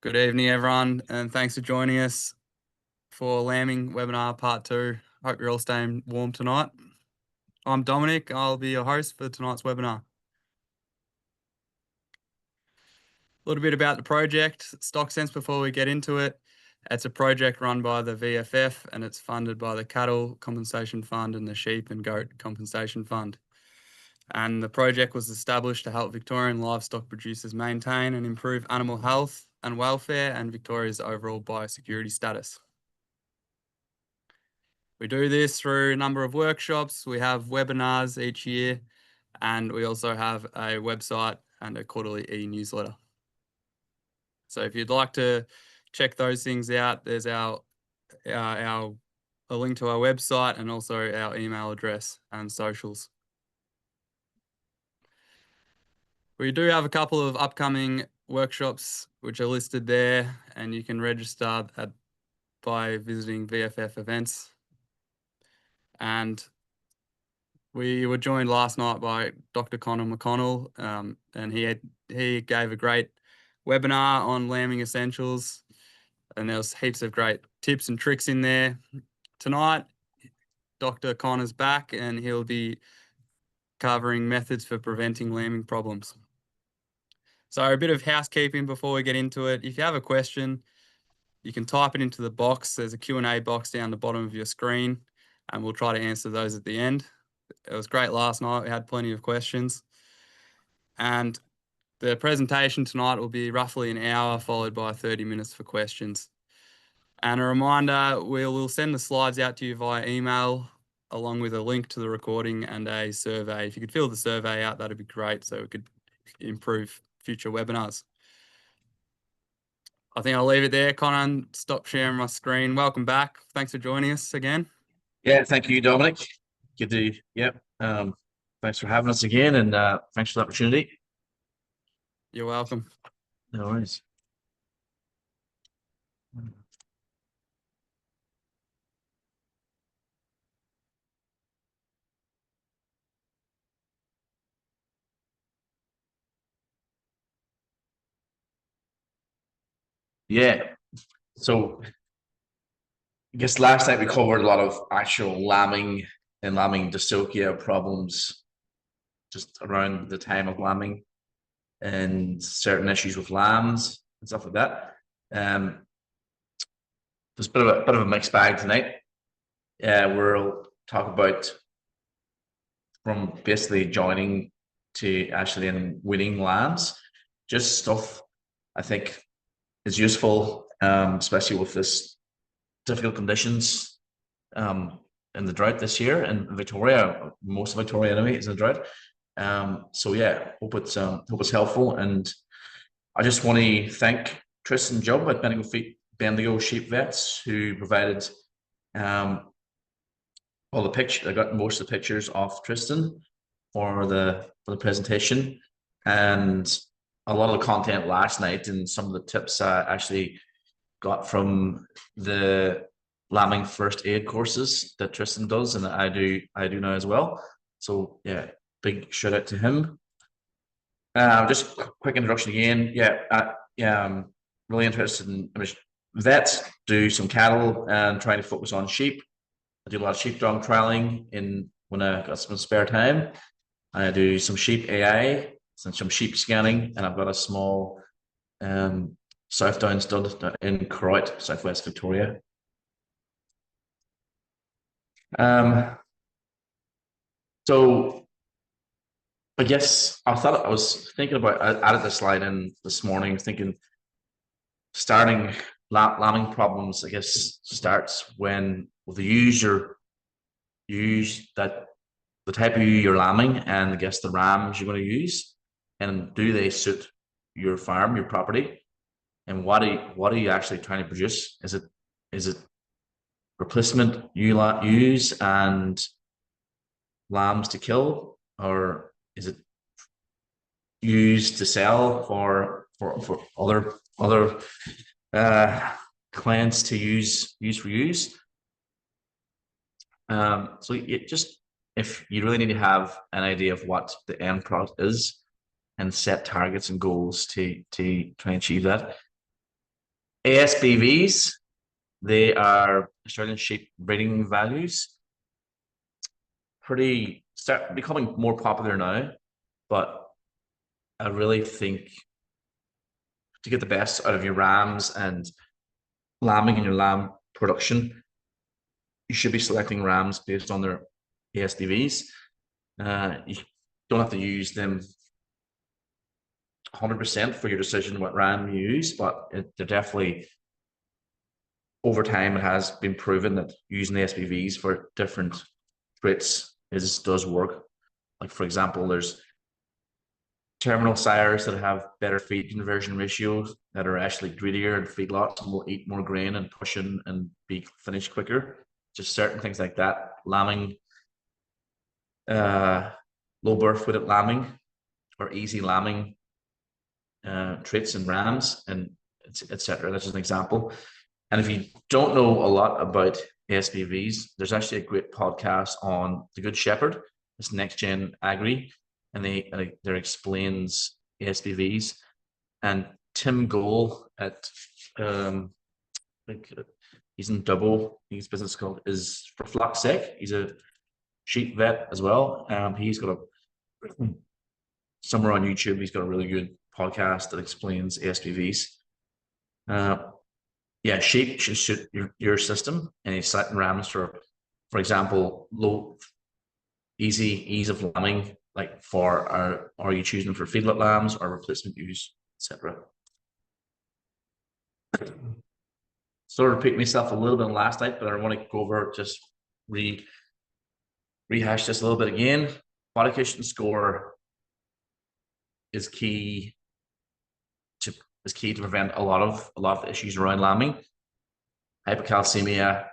Good evening, everyone, and thanks for joining us for Lambing Webinar Part 2. Hope you're all staying warm tonight. I'm Dominic. I'll be your host for tonight's webinar. A little bit about the project, stock sense before we get into it. It's a project run by the VFF and it's funded by the Cattle Compensation Fund and the Sheep and Goat Compensation Fund. And the project was established to help Victorian livestock producers maintain and improve animal health and welfare and Victoria's overall biosecurity status. We do this through a number of workshops. We have webinars each year, and we also have a website and a quarterly e-newsletter. So if you'd like to check those things out, there's a link to our website and also our email address and socials. We do have a couple of upcoming workshops which are listed there, and you can register by visiting VFF events. And we were joined last night by Dr. Conor McConnell, and he gave a great webinar on lambing essentials, and there was heaps of great tips and tricks in there. Tonight, Dr. Connor's back, and he'll be covering methods for preventing lambing problems. So a bit of housekeeping before we get into it. If you have a question, you can type it into the box. There's a Q&A box down the bottom of your screen, and we'll try to answer those at the end. It was great last night. We had plenty of questions. And the presentation tonight will be roughly an hour, followed by 30 minutes for questions. And a reminder, we'll send the slides out to you via email, along with a link to the recording and a survey. If you could fill the survey out, that'd be great, so we could improve future webinars. I think I'll leave it there. Connor, stop sharing my screen. Welcome back. Thanks for joining us again. Yeah, thank you, Dominic. Good to, thanks for having us again, and thanks for the opportunity. You're welcome. No worries. Yeah, so I guess last night we covered a lot of actual lambing and lambing dystocia problems just around the time of lambing and certain issues with lambs and stuff like that. There's a bit of a mixed bag tonight. We'll talk about from basically joining to actually in winning lambs, just stuff I think is useful, especially with this difficult conditions in the drought this year in Victoria. Most of Victoria anyway is in the drought. So yeah, hope it's helpful, and I just want to thank Tristan Job at Bendigo Sheep Vets who provided all the pictures. I got most of the pictures of Tristan for the presentation, and a lot of the content last night and some of the tips I actually got from the lambing first aid courses that Tristan does, and I do now as well. So yeah, big shout out to him. Just quick introduction again. I'm really interested in vets, do some cattle and trying to focus on sheep. I do a lot of sheepdog trialing when I got some spare time. I do some sheep AI, some sheep scanning, and I've got a small South Down stud in Croyte, Southwest Victoria. So I guess I was thinking about, I added this slide in this morning, thinking starting lambing problems, I guess, starts when the the type of ewe you're lambing, and I guess the rams you're going to use, and do they suit your farm, your property, and what are you actually trying to produce? Is it replacement ewes and lambs to kill, or is it used to sell for other clients to use for use? So it just, if you really need to have an idea of what the end product is and set targets and goals to try and achieve that, ASBVs, they are Australian sheep breeding values. Start becoming more popular now, but I really think to get the best out of your rams and lambing and your lamb production, you should be selecting rams based on their ASBVs. You don't have to use them 100% for your decision what ram you use, but they're definitely over time it has been proven that using the SPVs for different traits does work. Like for example, there's terminal sires that have better feed conversion ratios that are actually greedier and feedlots and will eat more grain and push in and be finished quicker. Just certain things like that. Lambing, low birth weight lambing or easy lambing traits in rams and etc. That's just an example. And if you don't know a lot about ASBVs, there's actually a great podcast on the Good Shepherd. It's Next Gen Agri, and they explains ASBVs. And Tim Goal at I think he's in Dubbo. His business called is for Flock's Sake. He's a sheep vet as well. He's got a somewhere on YouTube. He's got a really good podcast that explains ASBVs. Yeah, sheep should suit your system, and he's setting rams for example, ease of lambing, like are you choosing for feedlot lambs or replacement ewes, etc. Sort of repeat myself a little bit last night, but I want to go over just rehash this a little bit again. Body condition score is key to prevent a lot of issues around lambing. Hypocalcemia,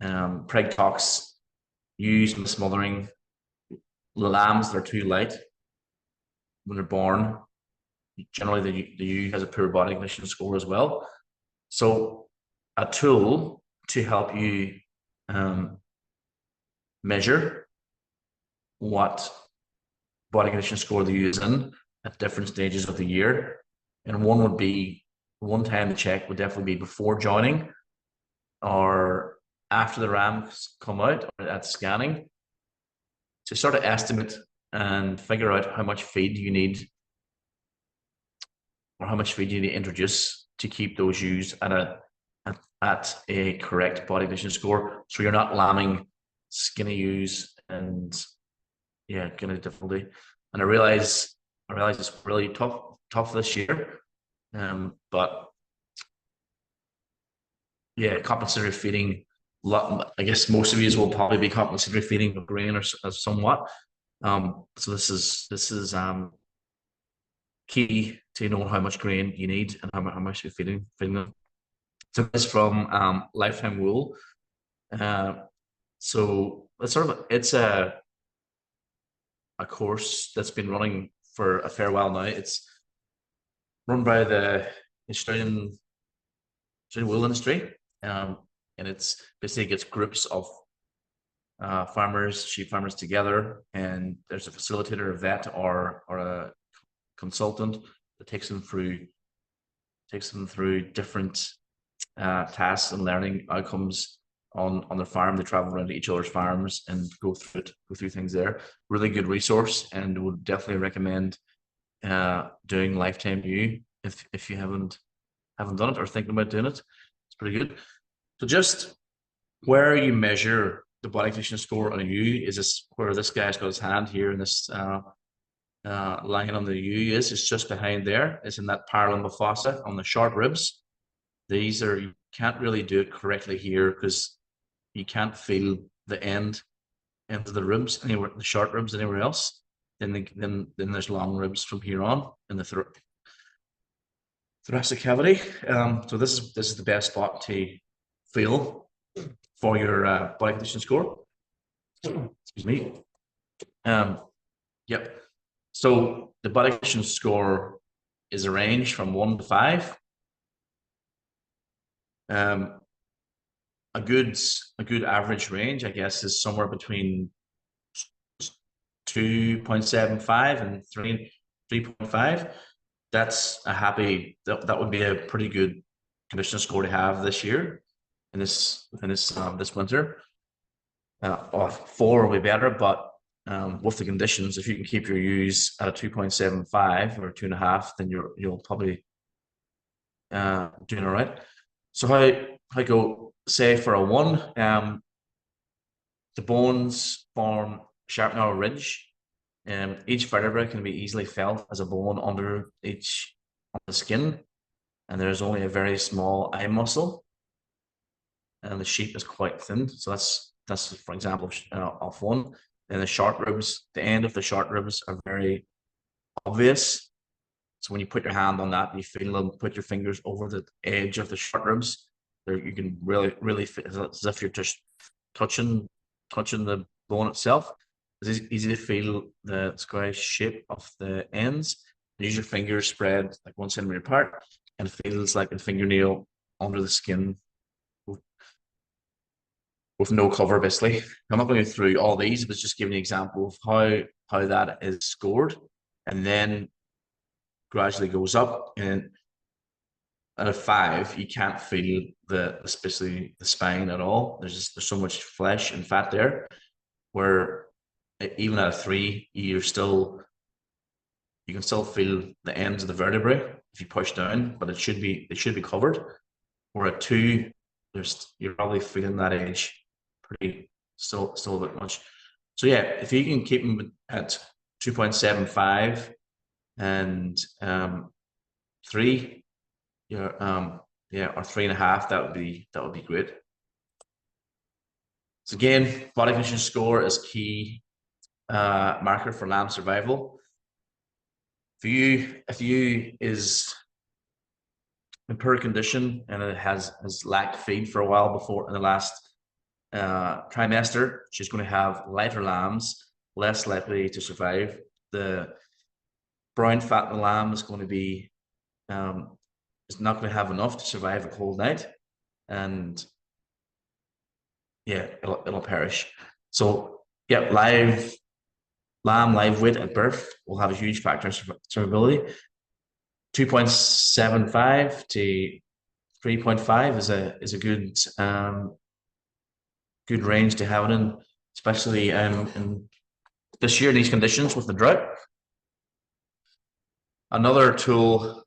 preg tox, ewes and smothering, lambs that are too light when they're born. Generally, the ewe has a poor body condition score as well. So a tool to help you measure what body condition score the ewe is in at different stages of the year. And one time to check would definitely be before joining or after the rams come out or at scanning to sort of estimate and figure out how much feed you need or how much feed you need to introduce to keep those ewes at a correct body condition score. So you're not lambing skinny ewes and getting a difficulty. And I realize it's really tough this year. But compensatory feeding. I guess most of you will probably be compensatory feeding with grain or somewhat. So this is key to know how much grain you need and how much you're feeding them. So this is from Lifetime Wool. So it's a course that's been running for a fair while now. It's run by the Australian wool industry, and it's basically gets groups of sheep farmers together, and there's a facilitator, a vet, or a consultant that takes them through different tasks and learning outcomes on their farm. They travel around to each other's farms and go through things there. Really good resource, and would definitely recommend doing Lifetime U if you haven't done it or thinking about doing it. It's pretty good. So just where you measure the body condition score on a U is this where this guy's got his hand here, and this line on the U is just behind there. It's in that paralymbic fossa on the short ribs. You can't really do it correctly here because you can't feel the end of the ribs anywhere, the short ribs anywhere else. Then there's long ribs from here on in the thoracic cavity. So this is the best spot to feel for your body condition score. Excuse me. Yep. So the body condition score is a range from 1 to 5. A good average range, I guess, is somewhere between 2.75 and 3.5. That's a happy. That would be a pretty good conditioning score to have this year in this winter. 4 will be better, but with the conditions, if you can keep your ewes at a 2.75 or 2.5, then you'll probably doing all right. So how go say for a 1, the bones form sharp narrow ridge. Each vertebra can be easily felt as a bone under each on the skin, and there's only a very small eye muscle, and the sheep is quite thin. So that's for example of 1. And the short ribs, the end of the short ribs are very obvious. So when you put your hand on that, you feel them. Put your fingers over the edge of the short ribs. There, you can really feel as if you're just touching the bone itself. It's easy to feel the square shape of the ends. Use your fingers spread like 1 centimeter apart, and it feels like a fingernail under the skin with no cover, basically. I'm not going to go through all these, but just giving an example of how that is scored, and then gradually goes up. And at a 5, you can't feel especially the spine at all. There's so much flesh and fat there, where even at a 3, you can still feel the ends of the vertebrae if you push down, but it should be covered. Or at 2, you're probably feeling that edge pretty still a bit much. So yeah, if you can keep them at 2.75 and 3, yeah, or 3.5, that would be great. So again, body condition score is key marker for lamb survival. If you is in poor condition and it has lacked feed for a while before in the last trimester, she's going to have lighter lambs, less likely to survive. The brown fat in the lamb is going to be is not going to have enough to survive a cold night, and yeah, it'll perish. So yeah, lamb live weight at birth will have a huge factor in survivability. 2.75 to 3.5 is a good good range to have it in, especially in this year in these conditions with the drought. Another tool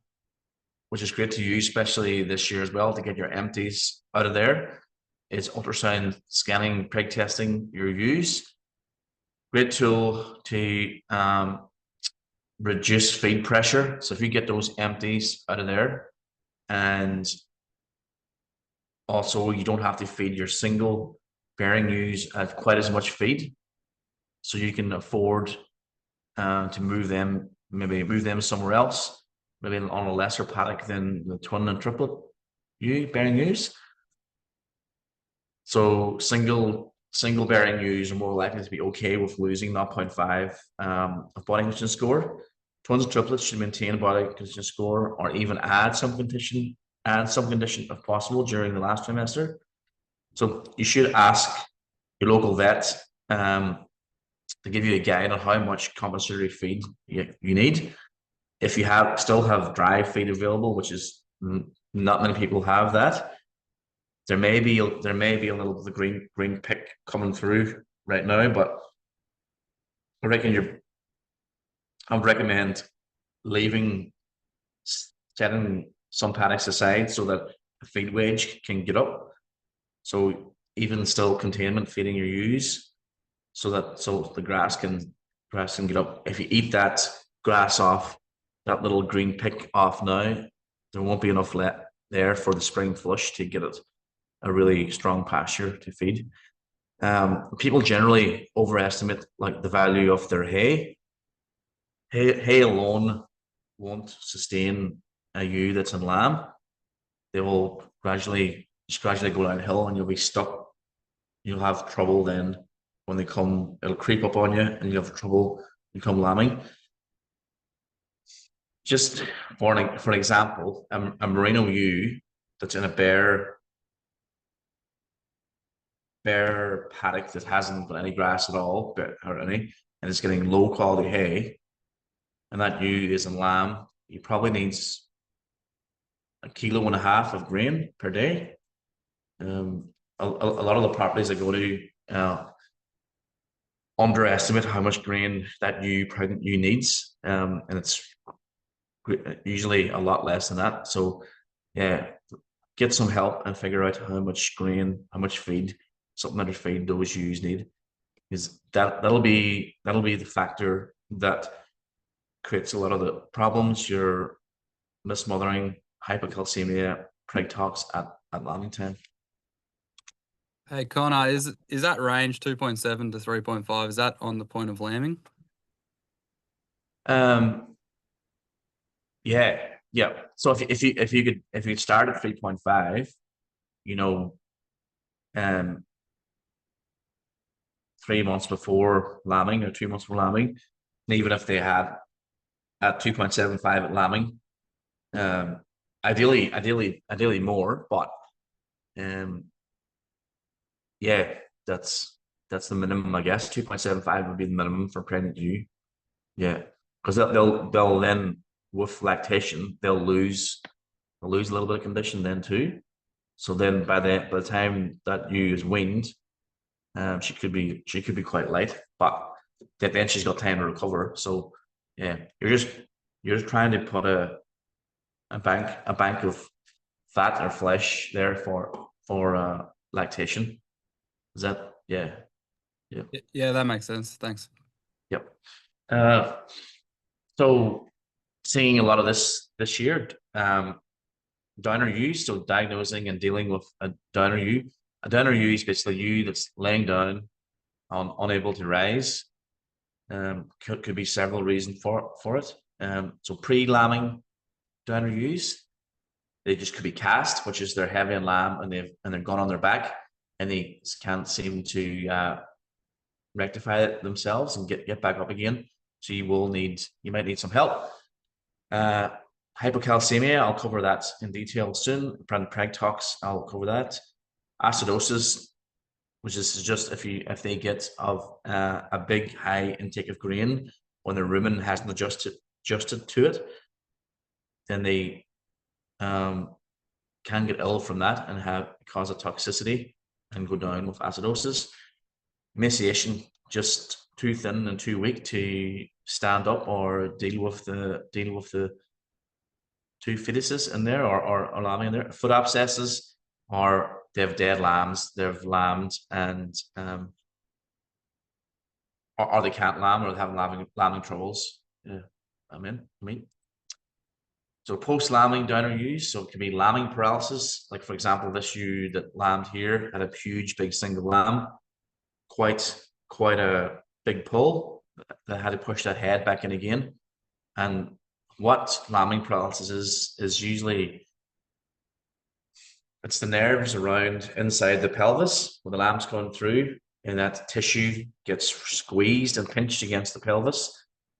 which is great to use, especially this year as well, to get your empties out of there, is ultrasound scanning, prig testing your ewes. Great tool to reduce feed pressure. So if you get those empties out of there, and also you don't have to feed your single bearing ewes at quite as much feed, so you can afford to move them somewhere else, maybe on a lesser paddock than the twin and triplet bearing ewes. So single bearing ewes are more likely to be okay with losing 0.5 of body condition score. Twins and triplets should maintain a body condition score, or even add some condition if possible during the last trimester. So you should ask your local vet to give you a guide on how much compensatory feed you need. If you still have dry feed available, which is not many people have that, there may be a little bit of green pick coming through right now, but I would recommend setting some paddocks aside so that the feed wage can get up. So even still containment feeding your ewes, so the grass can get up. If you eat that grass off, that little green pick off now, there won't be enough there for the spring flush to get it a really strong pasture to feed. People generally overestimate like the value of their hay. Hay alone won't sustain a ewe that's in lamb. They will gradually go downhill, and you'll be stuck. You'll have trouble then when they come. It'll creep up on you, and you'll have trouble. You come lambing. Just for an example, a merino ewe that's in a bare paddock that hasn't got any grass at all, and it's getting low quality hay, and that ewe is in lamb, he probably needs 1.5 kilos of grain per day. A lot of the properties I go to underestimate how much grain that new pregnant ewe needs, and it's usually a lot less than that. So, yeah, get some help and figure out how much grain, how much feed, supplementary feed those ewes need, because that'll be the factor that creates a lot of the problems. Your mismothering, hypocalcemia, preg tox at lambing time. Hey Connor, is that range 2.7 to 3.5? Is that on the point of lambing? Um, yeah, yeah. So if you could start at 3.5, you know, um, 3 months before lambing or 2 months before lambing, and even if they had at 2.75 at lambing, um, ideally more, but um, yeah, that's the minimum, I guess. 2.75 would be the minimum for pregnant ewe. Yeah, because they'll then, with lactation, they'll lose a little bit of condition then too. So then by the time that ewe is weaned, she could be quite light, but then she's got time to recover. So yeah, you're just trying to put a bank of fat or flesh there for lactation. Is that yeah, yeah, Yeah, that makes sense. Thanks. yep. Uh, so seeing a lot of this year, downer ewe. So diagnosing and dealing with a downer ewe. A downer ewe is basically a ewe that's laying down, unable to rise. Could be several reasons for it. So pre-lambing downer ewes, they just could be cast, which is they're heavy on lamb and they're gone on their back and they can't seem to rectify it themselves and get back up again. So you might need some help. Uh, Hypocalcemia, I'll cover that in detail soon. Preg tox, I'll cover that. Acidosis, which is just if they get of a big high intake of grain when their rumen hasn't adjusted to it, then they can get ill from that and have cause a toxicity and go down with acidosis. Emaciation, just too thin and too weak to stand up or deal with the two fetuses in there or lambing in there. Foot abscesses, or they have dead lambs, they've lambed and or they can't lamb or they have lambing troubles. Yeah, I mean. So post lambing downer ewes, so it can be lambing paralysis. Like for example, this ewe that lambed here had a huge big single lamb, quite a big pull. They had to push that head back in again. And what lambing paralysis is usually it's the nerves around inside the pelvis where the lamb's going through, and that tissue gets squeezed and pinched against the pelvis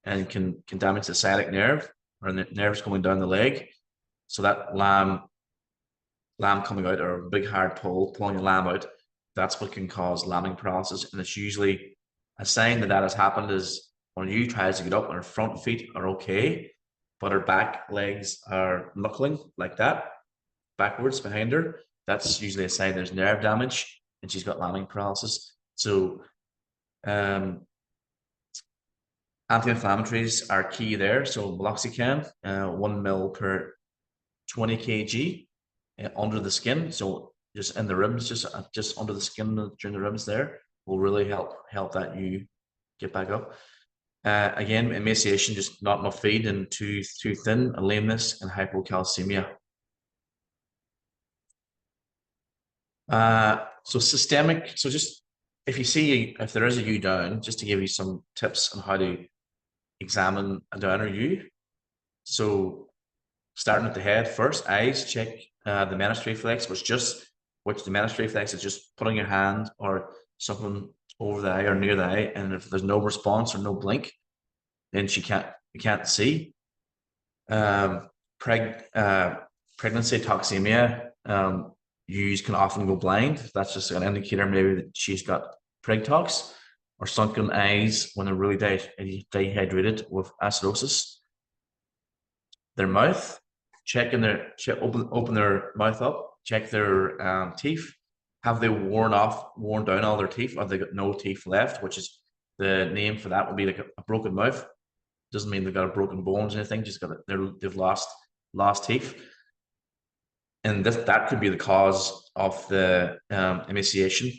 and can damage the sciatic nerve or the nerves going down the leg. So that lamb coming out or a big hard pull, pulling a lamb out, that's what can cause lambing paralysis. And it's usually a sign that has happened is when you tries to get up and her front feet are okay, but her back legs are knuckling like that, backwards behind her. That's usually a sign there's nerve damage and she's got lambing paralysis. So anti-inflammatories are key there. So meloxicam, 1 ml per 20 kg under the skin. So just in the ribs, just under the skin during the ribs there will really help that you get back up. Again, emaciation, just not enough feed and too thin, and lameness and hypocalcemia. So systemic. So just if there is a ewe down, just to give you some tips on how to examine a downer ewe. So starting at the head first, eyes, check the Menis reflex, which the Menis reflex is just putting your hand or something over the eye or near the eye, and if there's no response or no blink, then you can't see. Pregnancy toxemia, ewes can often go blind. That's just an indicator maybe that she's got preg tox, or sunken eyes when they're really dehydrated with acidosis. Their mouth, open their mouth up, check their teeth. Have they worn down all their teeth? Have they got no teeth left? Which is the name for that would be like a broken mouth. Doesn't mean they've got a broken bones or anything. Just they've lost teeth, and that could be the cause of the emaciation.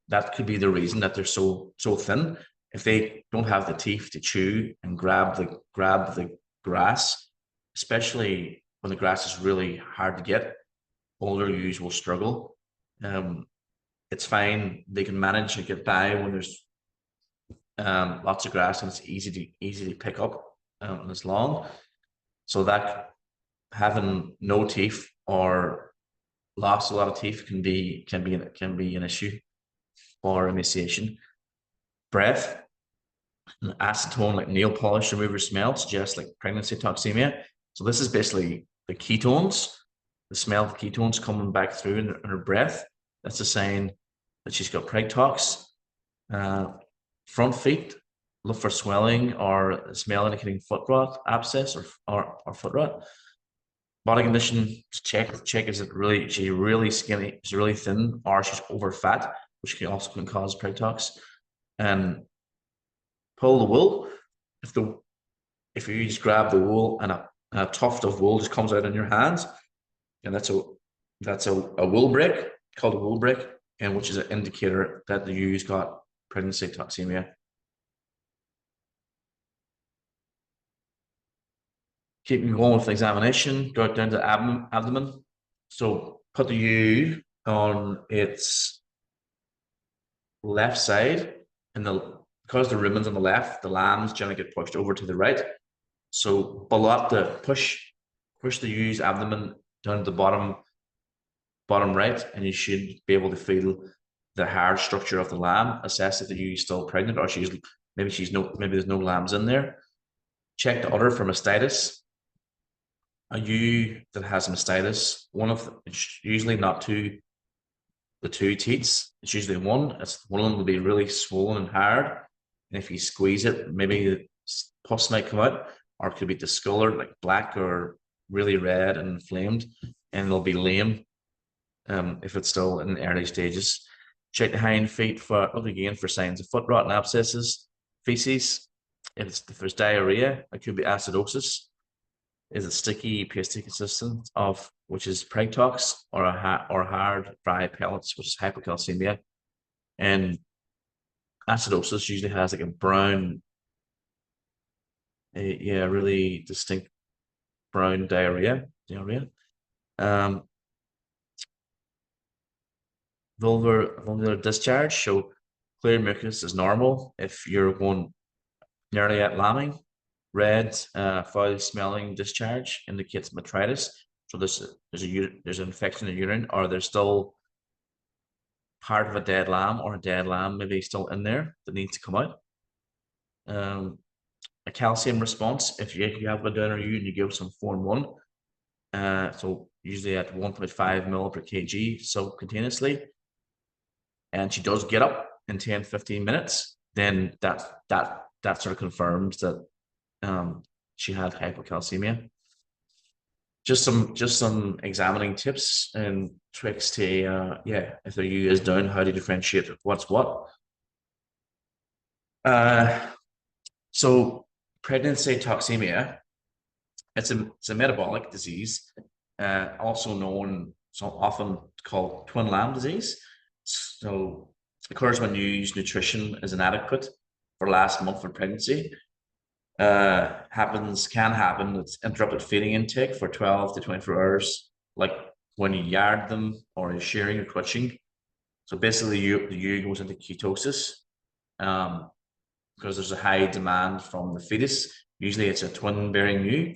That could be the reason that they're so thin. If they don't have the teeth to chew and grab the grass, especially when the grass is really hard to get, older ewes will struggle. It's fine; they can manage and get by when there's lots of grass and it's easy to pick up and it's long. So that having no teeth or lost a lot of teeth can be an issue for emaciation. Breath, and acetone like nail polish remover smell suggests like pregnancy toxemia. So this is basically the ketones, the smell of the ketones coming back through in her breath. That's a sign that she's got preg tox. Front feet, look for swelling or smell indicating foot rot, abscess, or foot rot. Body condition, check is she really skinny, she's really thin, or she's over fat, which can also cause preg tox. And pull the wool. If you just grab the wool and a tuft of wool just comes out in your hands, and that's a wool break, called a wool break, and which is an indicator that the ewe's got pregnancy toxemia. Keeping going with the examination, go down to the abdomen. So put the ewe on its left side, and because the ribbon's on the left, the lambs generally get pushed over to the right. So below up to push the ewe's abdomen down to the bottom right, and you should be able to feel the hard structure of the lamb. Assess if the ewe is still pregnant, or maybe there's no lambs in there. Check the udder for mastitis. A ewe that has mastitis, it's usually not the two teats. It's usually one. One of them will be really swollen and hard, and if you squeeze it, maybe pus might come out, or it could be discolored, like black or really red and inflamed, and it'll be lame. If it's still in the early stages. Check the hind feet for signs of foot rot and abscesses. Feces, if there's diarrhea, it could be acidosis. Is it sticky, pasty consistent which is preg tox, or hard, dry pellets, which is hypocalcemia. And acidosis usually has like a brown, really distinct brown diarrhea. Vulvar discharge, so clear mucus is normal if you're going nearly at lambing. Red, foul smelling discharge indicates metritis. So there's an infection in the urine, or there's still part of a dead lamb or a dead lamb maybe still in there that needs to come out. A calcium response, if you have a donor ewe and you give some 4-in-1, so usually at 1.5 ml per kg subcutaneously, and she does get up in 10-15 minutes, then that sort of confirms that she had hypocalcemia. Just some examining tips and tricks to if their ewe is down, how to differentiate what's what. So pregnancy toxemia, it's a metabolic disease, also known, so often called twin lamb disease. So it occurs when ewe's nutrition is inadequate for last month of pregnancy. Can happen. It's interrupted feeding intake for 12 to 24 hours, like when you yard them or you're shearing or twitching. So basically, the ewe goes into ketosis because there's a high demand from the fetus. Usually, it's a twin-bearing ewe.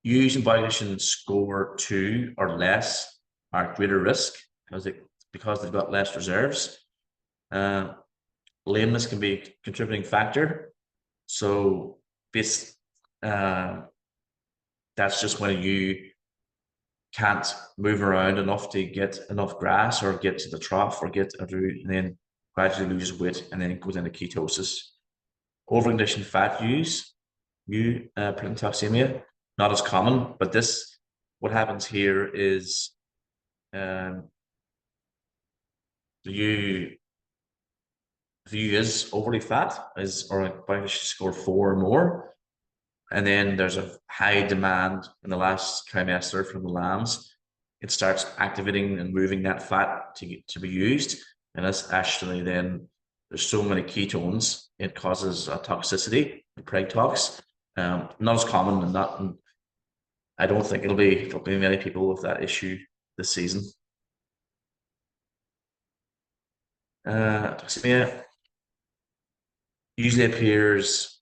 Ewes in body condition score 2 or less are at greater risk because they've got less reserves. Lameness can be a contributing factor. So that's just when you can't move around enough to get enough grass or get to the trough or get a root, and then gradually loses weight and then goes into ketosis. Overconditioned fat ewes, pregnant toxemia, not as common. But this, what happens here is um, the ewe, if the ewe is overly fat, is or about to score 4 or more, and then there's a high demand in the last trimester from the lambs, it starts activating and moving that fat to be used, and that's actually then there's so many ketones it causes a toxicity, the preg tox. Not as common and not. I don't think there'll be many people with that issue this season. Toxemia usually appears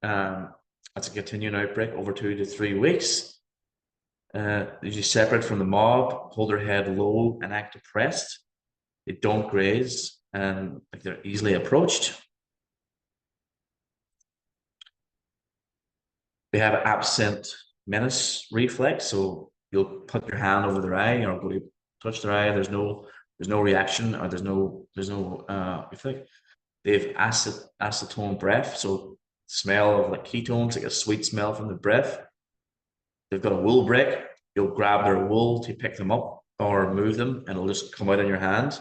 as a continuing outbreak over 2 to 3 weeks. Usually separate from the mob, hold their head low and act depressed. They don't graze and like they're easily approached. They have absent menace reflex, so you'll put your hand over their eye or go to touch their eye. There's no reaction or there's no reflex. They have acetone breath, so smell of like ketones, like a sweet smell from the breath. They've got a wool break. You'll grab their wool to pick them up or move them, and it'll just come out in your hand.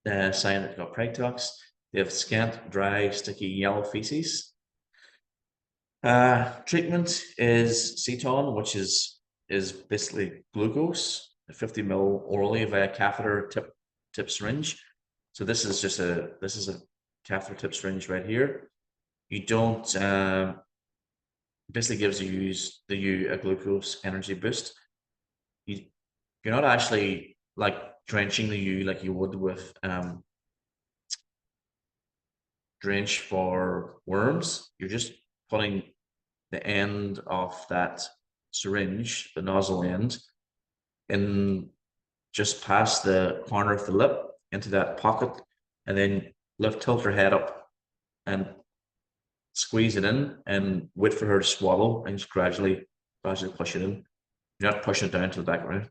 Sign that they've got preg tox. They have scant, dry, sticky yellow feces. Treatment is ceton, which is basically glucose, 50 ml orally via catheter tip syringe. So this is a catheter tip syringe right here. You don't basically gives you a glucose energy boost. You're not actually like drenching the ewe like you would with drench for worms. You're just putting the end of that syringe, the nozzle end, in just past the corner of the lip into that pocket, and then tilt her head up and squeeze it in and wait for her to swallow and just gradually push it in. You're not pushing it down to the background.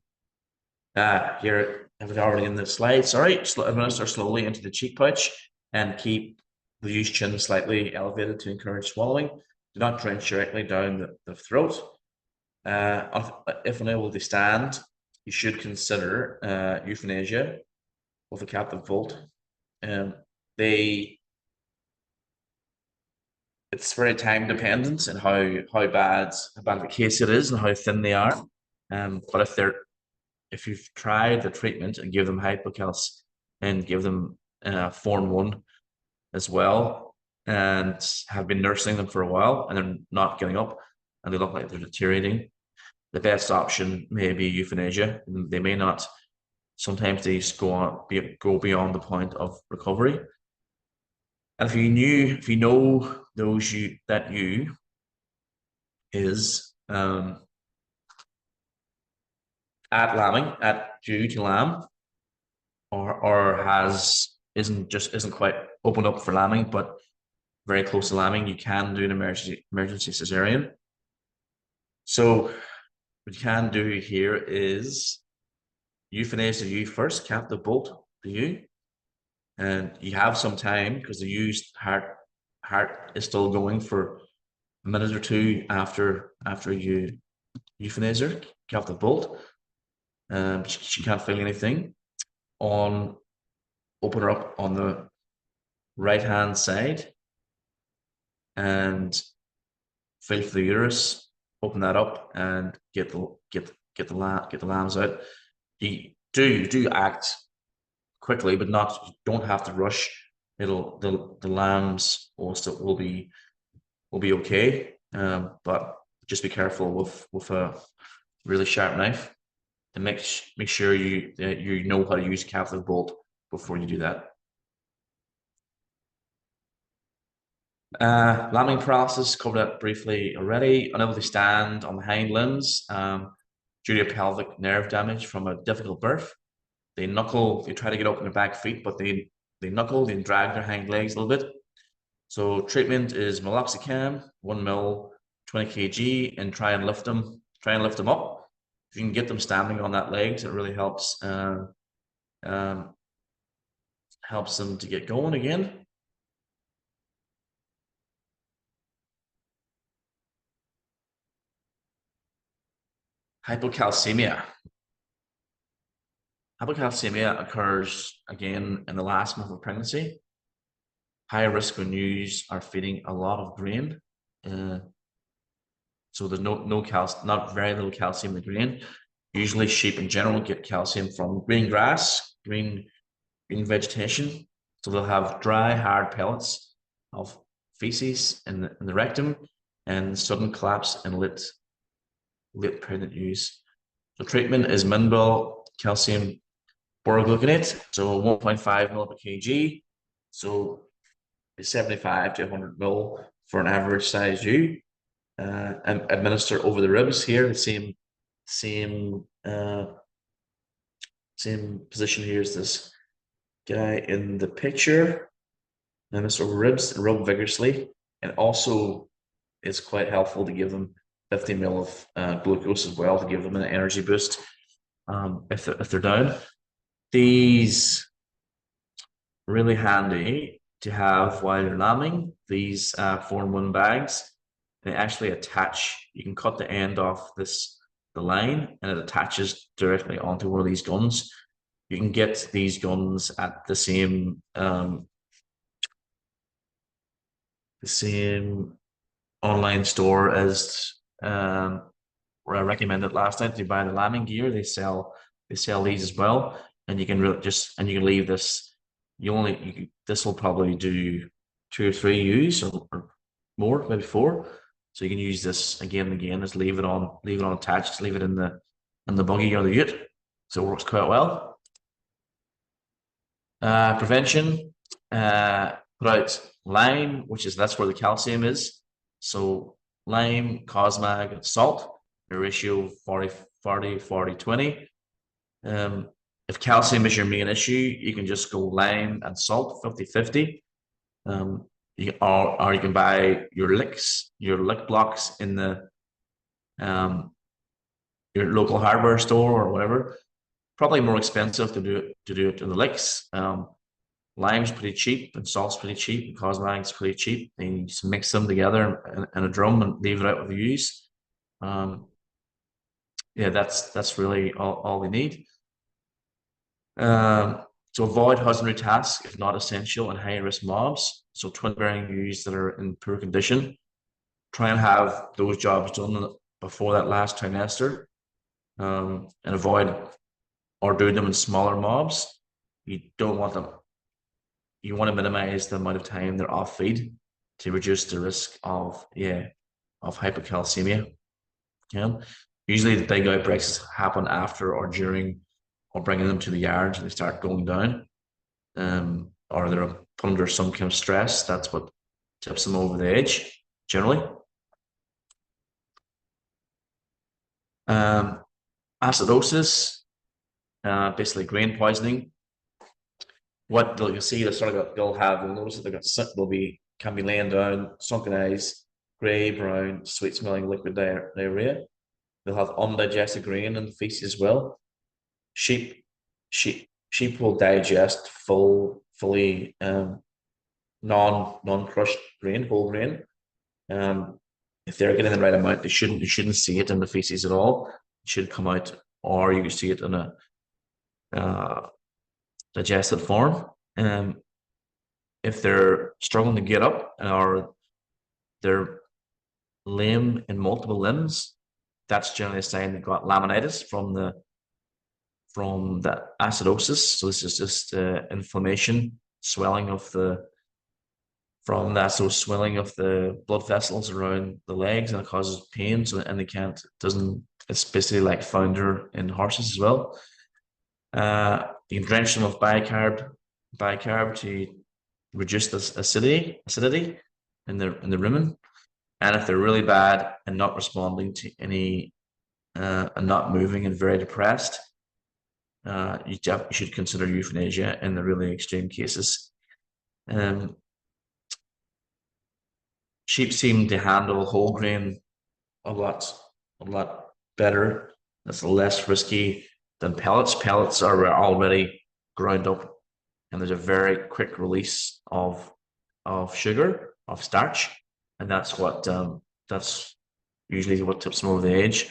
Here, I was already in the slide, sorry. Administer slowly into the cheek pouch and keep the ewe's chin slightly elevated to encourage swallowing. Do not drench directly down the throat. If unable to stand, you should consider euthanasia with a captive bolt. It's very time dependent and how bad of a case it is and how thin they are. But if you've tried the treatment and give them hypocalc and give them form 1 as well, and have been nursing them for a while and they're not getting up and they look like they're deteriorating, the best option may be euthanasia. They may not. Sometimes they go beyond the point of recovery. And if you know that you is at lambing, due to lamb, or isn't quite opened up for lambing, but very close to lambing, you can do an emergency cesarean. So what you can do here is euthanize the ewe first, captive bolt the ewe, and you have some time because the ewe's heart is still going for a minute or two after you euthanize her, captive bolt. She can't feel anything. Open her up on the right hand side and feel for the uterus. Open that up and get the lambs out. You do act quickly, but don't have to rush. The lambs will be okay. But just be careful with a really sharp knife and make sure you know how to use a captive bolt before you do that. Lambing paralysis, covered that briefly already. Unable to stand on the hind limbs due to pelvic nerve damage from a difficult birth. They try to get up on their back feet, but they knuckle, they drag their hind legs a little bit. So treatment is meloxicam, 1 ml, 20 kg, and try and lift them up. If you can get them standing on that legs, it really helps helps them to get going again. Hypocalcemia. Hypocalcemia occurs again in the last month of pregnancy. High risk when ewes are feeding a lot of grain. So there's no calcium, not very little calcium in the grain. Usually sheep in general get calcium from green grass, green vegetation. So they'll have dry, hard pellets of feces in the rectum and sudden collapse in late pregnant ewes. So treatment is mineral calcium borogluconate, so 1.5 ml per kg. So it's 75 to 100 ml for an average size ewe. And administer over the ribs here, the same same position here as this guy in the picture. Administer over ribs and rub vigorously. And also, it's quite helpful to give them 50 ml of glucose as well to give them an energy boost if they're down. These really handy to have while you're lambing. These 4-in-1 bags. They actually attach. You can cut the end off the line, and it attaches directly onto one of these guns. You can get these guns at the same online store as where I recommended last time to buy the lambing gear. They sell these as well, and you can you can leave this. This will probably do 2 or 3 ewes or more, maybe 4. So you can use this again and again. Just leave it on attached. Just leave it in the buggy or the ute. So it works quite well. Prevention. Put out lime, that's where the calcium is. So lime, Cosmag, salt. A ratio 40-40-20. If calcium is your main issue, you can just go lime and salt 50-50. You can buy your lick blocks in the your local hardware store or whatever. Probably more expensive to do it in the licks. Lime's pretty cheap and salt's pretty cheap and Cosmag's pretty cheap. And you just mix them together in a drum and leave it out with the ewes. Yeah, that's really all we need. So avoid husbandry tasks if not essential and high risk mobs. So twin bearing ewes that are in poor condition, try and have those jobs done before that last trimester, and avoid or do them in smaller mobs. You don't want them. You want to minimize the amount of time they're off feed to reduce the risk of hypocalcemia. Yeah. Usually the big outbreaks happen after or during or bringing them to the yards and they start going down, or they're under some kind of stress. That's what tips them over the edge, generally. Acidosis, basically grain poisoning. What you'll see, they'll notice that can be laying down, sunken eyes, grey, brown, sweet smelling liquid diarrhea. They'll have undigested grain in the feces as well. Sheep will digest fully non-crushed grain, whole grain. If they're getting the right amount, you shouldn't see it in the feces at all. It should come out, or you can see it in a digested form. If they're struggling to get up or they're lame in multiple limbs, that's generally a sign they've got laminitis from the acidosis. So this is just inflammation, swelling of the blood vessels around the legs, and it causes pain. So and they can't. It's basically like founder in horses as well. You can drench them with bicarb to reduce the acidity in the rumen. And if they're really bad and not responding to any and not moving and very depressed, you should consider euthanasia in the really extreme cases. Sheep seem to handle whole grain a lot better. That's less risky than pellets. Pellets are already ground up, and there's a very quick release of sugar, of starch, and that's usually what tips them over the edge.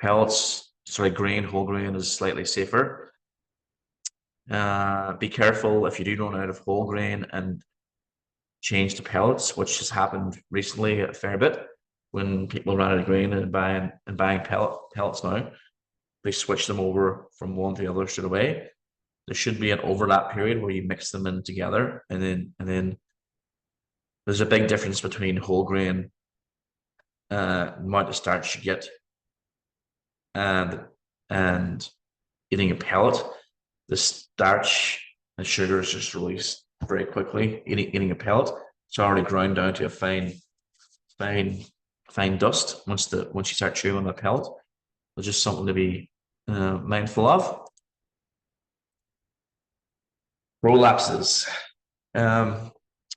Pellets grain, whole grain is slightly safer. Be careful if you do run out of whole grain and change to pellets, which has happened recently a fair bit when people run out of grain and buying pellets now. They switch them over from one to the other straight away. There should be an overlap period where you mix them in together, and then there's a big difference between whole grain amount of starch you get and eating a pellet. The starch and sugar is just released very quickly. Eating a pellet, it's already ground down to a fine dust once you start chewing on the pellet. It's just something to be mindful of. Prolapses.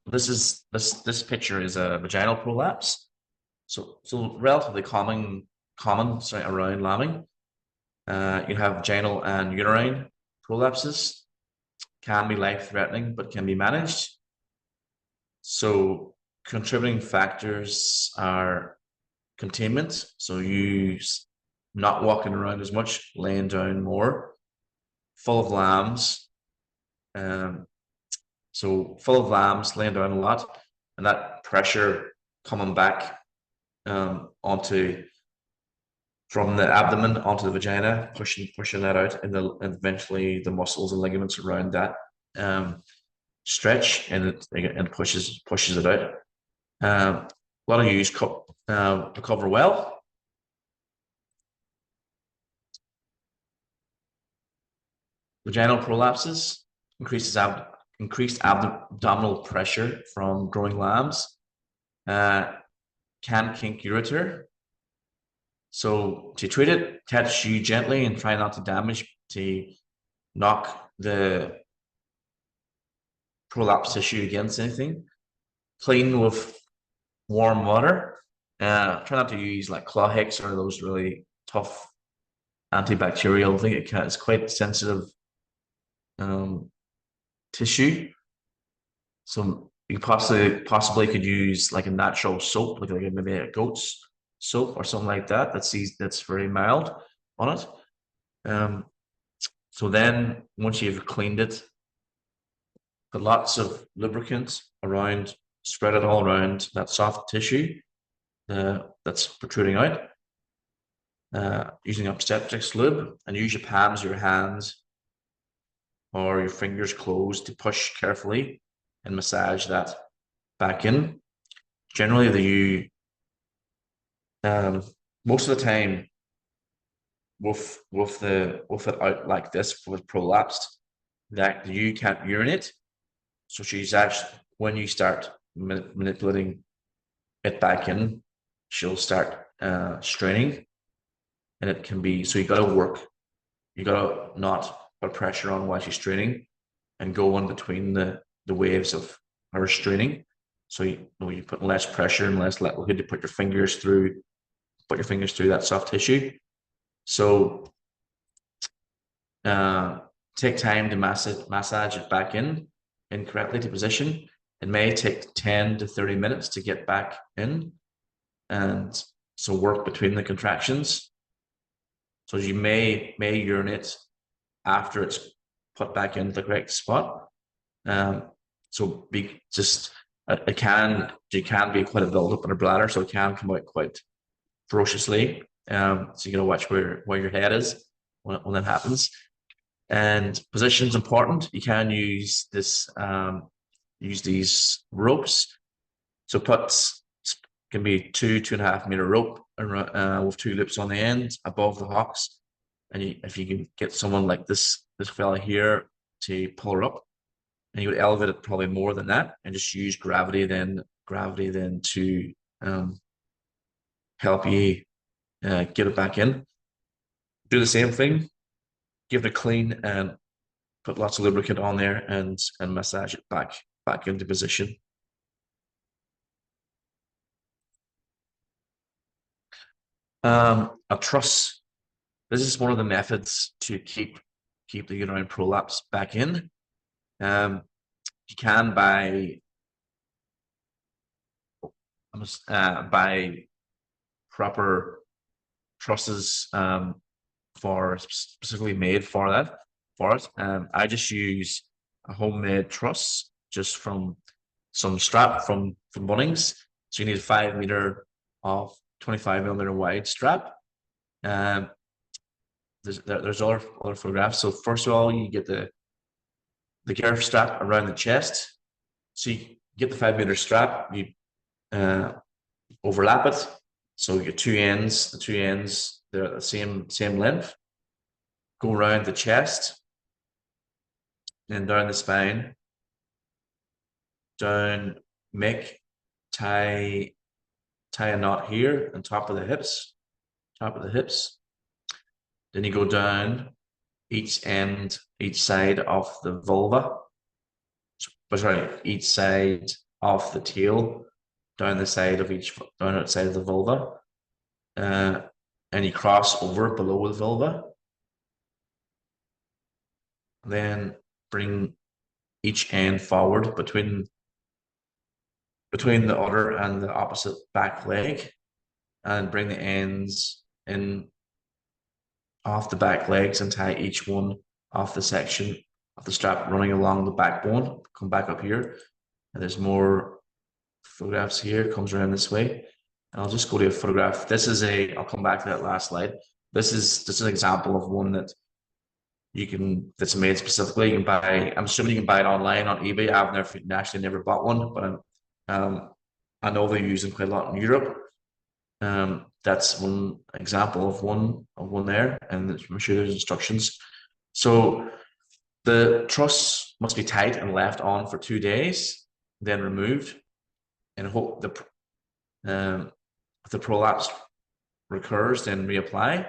This picture is a vaginal prolapse. So relatively common around lambing. You have vaginal and uterine prolapses. Can be life-threatening, but can be managed. So contributing factors are containment. So you not walking around as much, laying down more, full of lambs. So full of lambs, laying down a lot, and that pressure coming back onto from the abdomen onto the vagina, pushing that out, and eventually the muscles and ligaments around that stretch, and it pushes it out. A lot of use recover well. Vaginal prolapses increased abdominal pressure from growing lambs. Can kink ureter. So to treat it, touch you gently and try not to damage, to knock the prolapse tissue against anything. Clean with warm water. Try not to use like Clorox or those really tough antibacterial thing. It's quite sensitive tissue. So you possibly could use like a natural soap, like maybe a goat's soap or something like that. That's very mild on it. So then once you've cleaned it, put lots of lubricant around, spread it all around that soft tissue that's protruding out. Using obstetrics lube, and use your palms, your hands, or your fingers closed to push carefully and massage that back in. Generally, most of the time, with it out like this, with prolapsed, that you can't urinate. So she's actually, when you start manipulating it back in, she'll start straining, and it can be, so you got to not put pressure on while she's straining, and go in between the waves of her straining. So you put less pressure and less liquid to put your fingers through that soft tissue. So take time to massage it back in correctly to position. It may take 10 to 30 minutes to get back in, and so work between the contractions. So you may urinate after it's put back into the correct spot. So it can be quite a buildup in a bladder, so it can come out quite ferociously. So you gotta watch where your head is when that happens. And position's important. You can use these ropes. So can be 2.5 meter rope with 2 loops on the end above the hocks. And if you can get someone like this fella here to pull her up, and you would elevate it probably more than that, and just use gravity then to help you get it back in. Do the same thing, give it a clean, and put lots of lubricant on there, and massage it back into position. A truss. This is one of the methods to keep the uterine prolapse back in. You can buy proper trusses specifically made for that for it. I just use a homemade truss just from some strap from Bunnings. So you need a 5 meter of 25 millimeter wide strap. Um, there's other photographs. So first of all, you get the gear strap around the chest. So you get the 5 meter strap, you uh, overlap it. So you get two ends, the two ends, they're the same length. Go around the chest, then down the spine, down, make, tie a knot here on top of the hips, Then you go down each end, each side of the vulva, sorry, each side of the tail, down outside of the vulva, and you cross over below the vulva. Then bring each end forward between the other and the opposite back leg, and bring the ends in off the back legs and tie each one off the section of the strap running along the backbone. Come back up here, and there's more photographs here. It comes around this way, and I'll just go to a photograph. I'll come back to that last slide. This is an example of one that that's made specifically. You can buy. I'm assuming you can buy it online on eBay. I've never bought one, but I know they use them quite a lot in Europe. That's one example of one there, and I'm sure there's instructions. So the truss must be tight and left on for 2 days, then removed, and hope if the prolapse recurs, then reapply.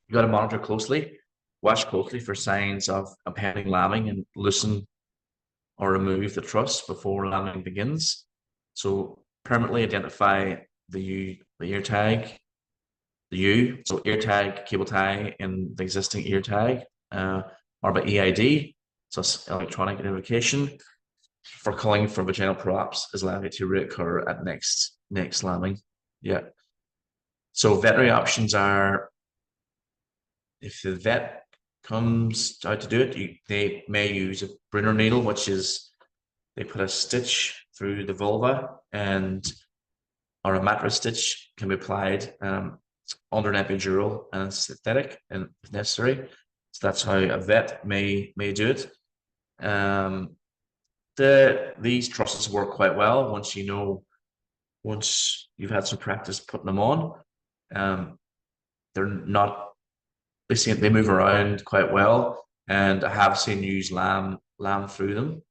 You got to monitor closely, watch closely for signs of impending lambing, and loosen or remove the truss before lambing begins. So permanently identify the ear tag, the U, so ear tag, cable tie in the existing ear tag, or by EID, so electronic identification, for calling for vaginal prolapse is likely to reoccur at next lambing. Yeah. So veterinary options are, if the vet comes out to do it, they may use a Brunner needle, which is they put a stitch through the vulva, or a mattress stitch can be applied under an epidural and synthetic, and if necessary. So that's how a vet may do it. These trusses work quite well once you've had some practice putting them on. They're not they move around quite well, and I have seen you use lamb through them.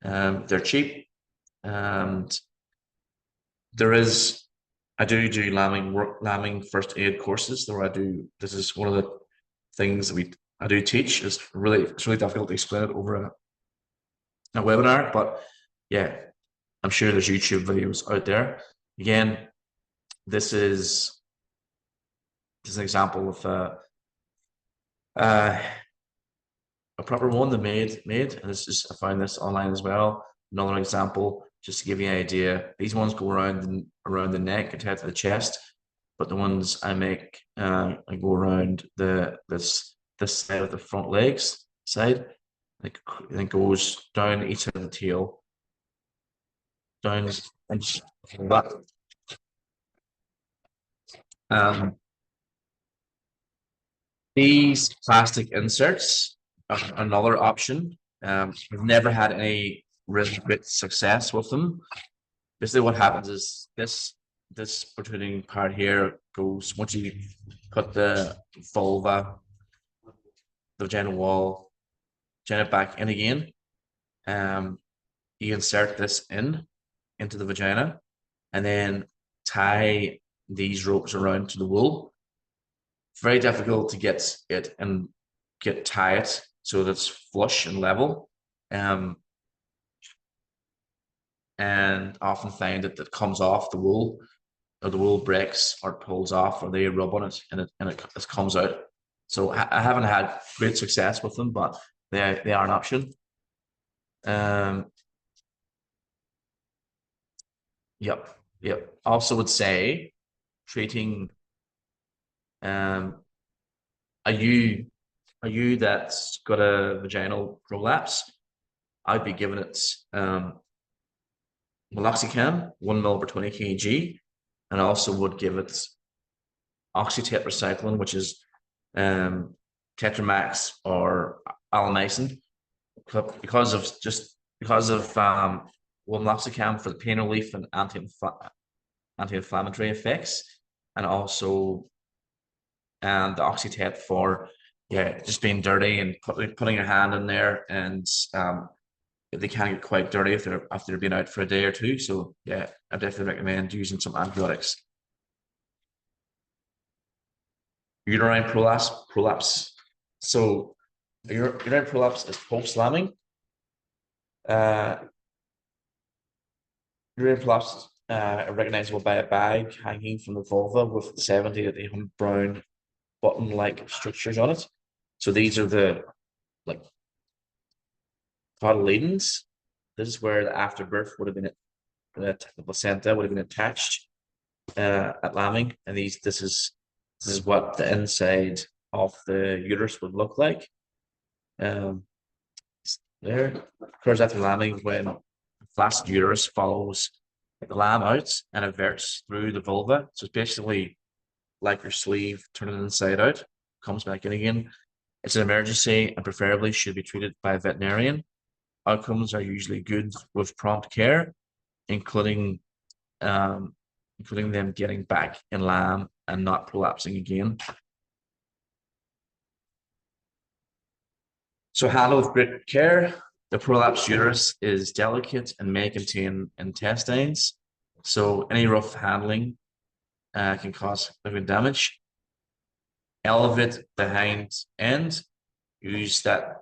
They're cheap, and I do lambing first aid courses. This is one of the things that I do teach. It's really difficult to explain it over a webinar, but yeah, I'm sure there's YouTube videos out there. Again, this is an example of a proper one that made, and I found this online as well. Another example, just to give you an idea. These ones go around the neck, attached to the chest, but the ones I make, I go around this side of the front legs side. It goes down each side of the tail, down and back. These plastic inserts are another option. I've never had any really great success with them. Basically, what happens is this protruding part here goes, once you put the vulva, the vaginal wall, vagina back in again. You insert this into the vagina, and then tie these ropes around to the wool. Very difficult to get it and tie it so that it's flush and level. And often find that it comes off the wool, or the wool breaks or pulls off, or they rub on it and it comes out. So I haven't had great success with them, but they are an option. Yep. Also would say treating Um, a ewe, a ewe that's got a vaginal prolapse, I'd be giving it meloxicam, 1 ml per 20 kg, and I also would give it oxytetracycline, which is Tetramax or Alomycin, because of meloxicam for the pain relief and anti-inflammatory effects, and also the oxytet for just being dirty and putting your hand in there, and they can get quite dirty if they're after being out for a day or two. So yeah, I definitely recommend using some antibiotics. Uterine prolapse. So uterine prolapse is post lambing. Uterine prolapse are recognizable by a bag hanging from the vulva with 70 to 100 brown button-like structures on it. So these are the like cotyledons. This is where the afterbirth would have been the placenta would have been attached at lambing, and this is what the inside of the uterus would look like. There occurs after lambing when flaccid uterus follows the lamb out and everts through the vulva. So it's basically like your sleeve turning inside out, comes back in again. It's an emergency and preferably should be treated by a veterinarian. Outcomes are usually good with prompt care, including including them getting back in lamb and not prolapsing again. So handle with great care. The prolapsed uterus is delicate and may contain intestines. So any rough handling can cause living damage. Elevate the hind end. Use that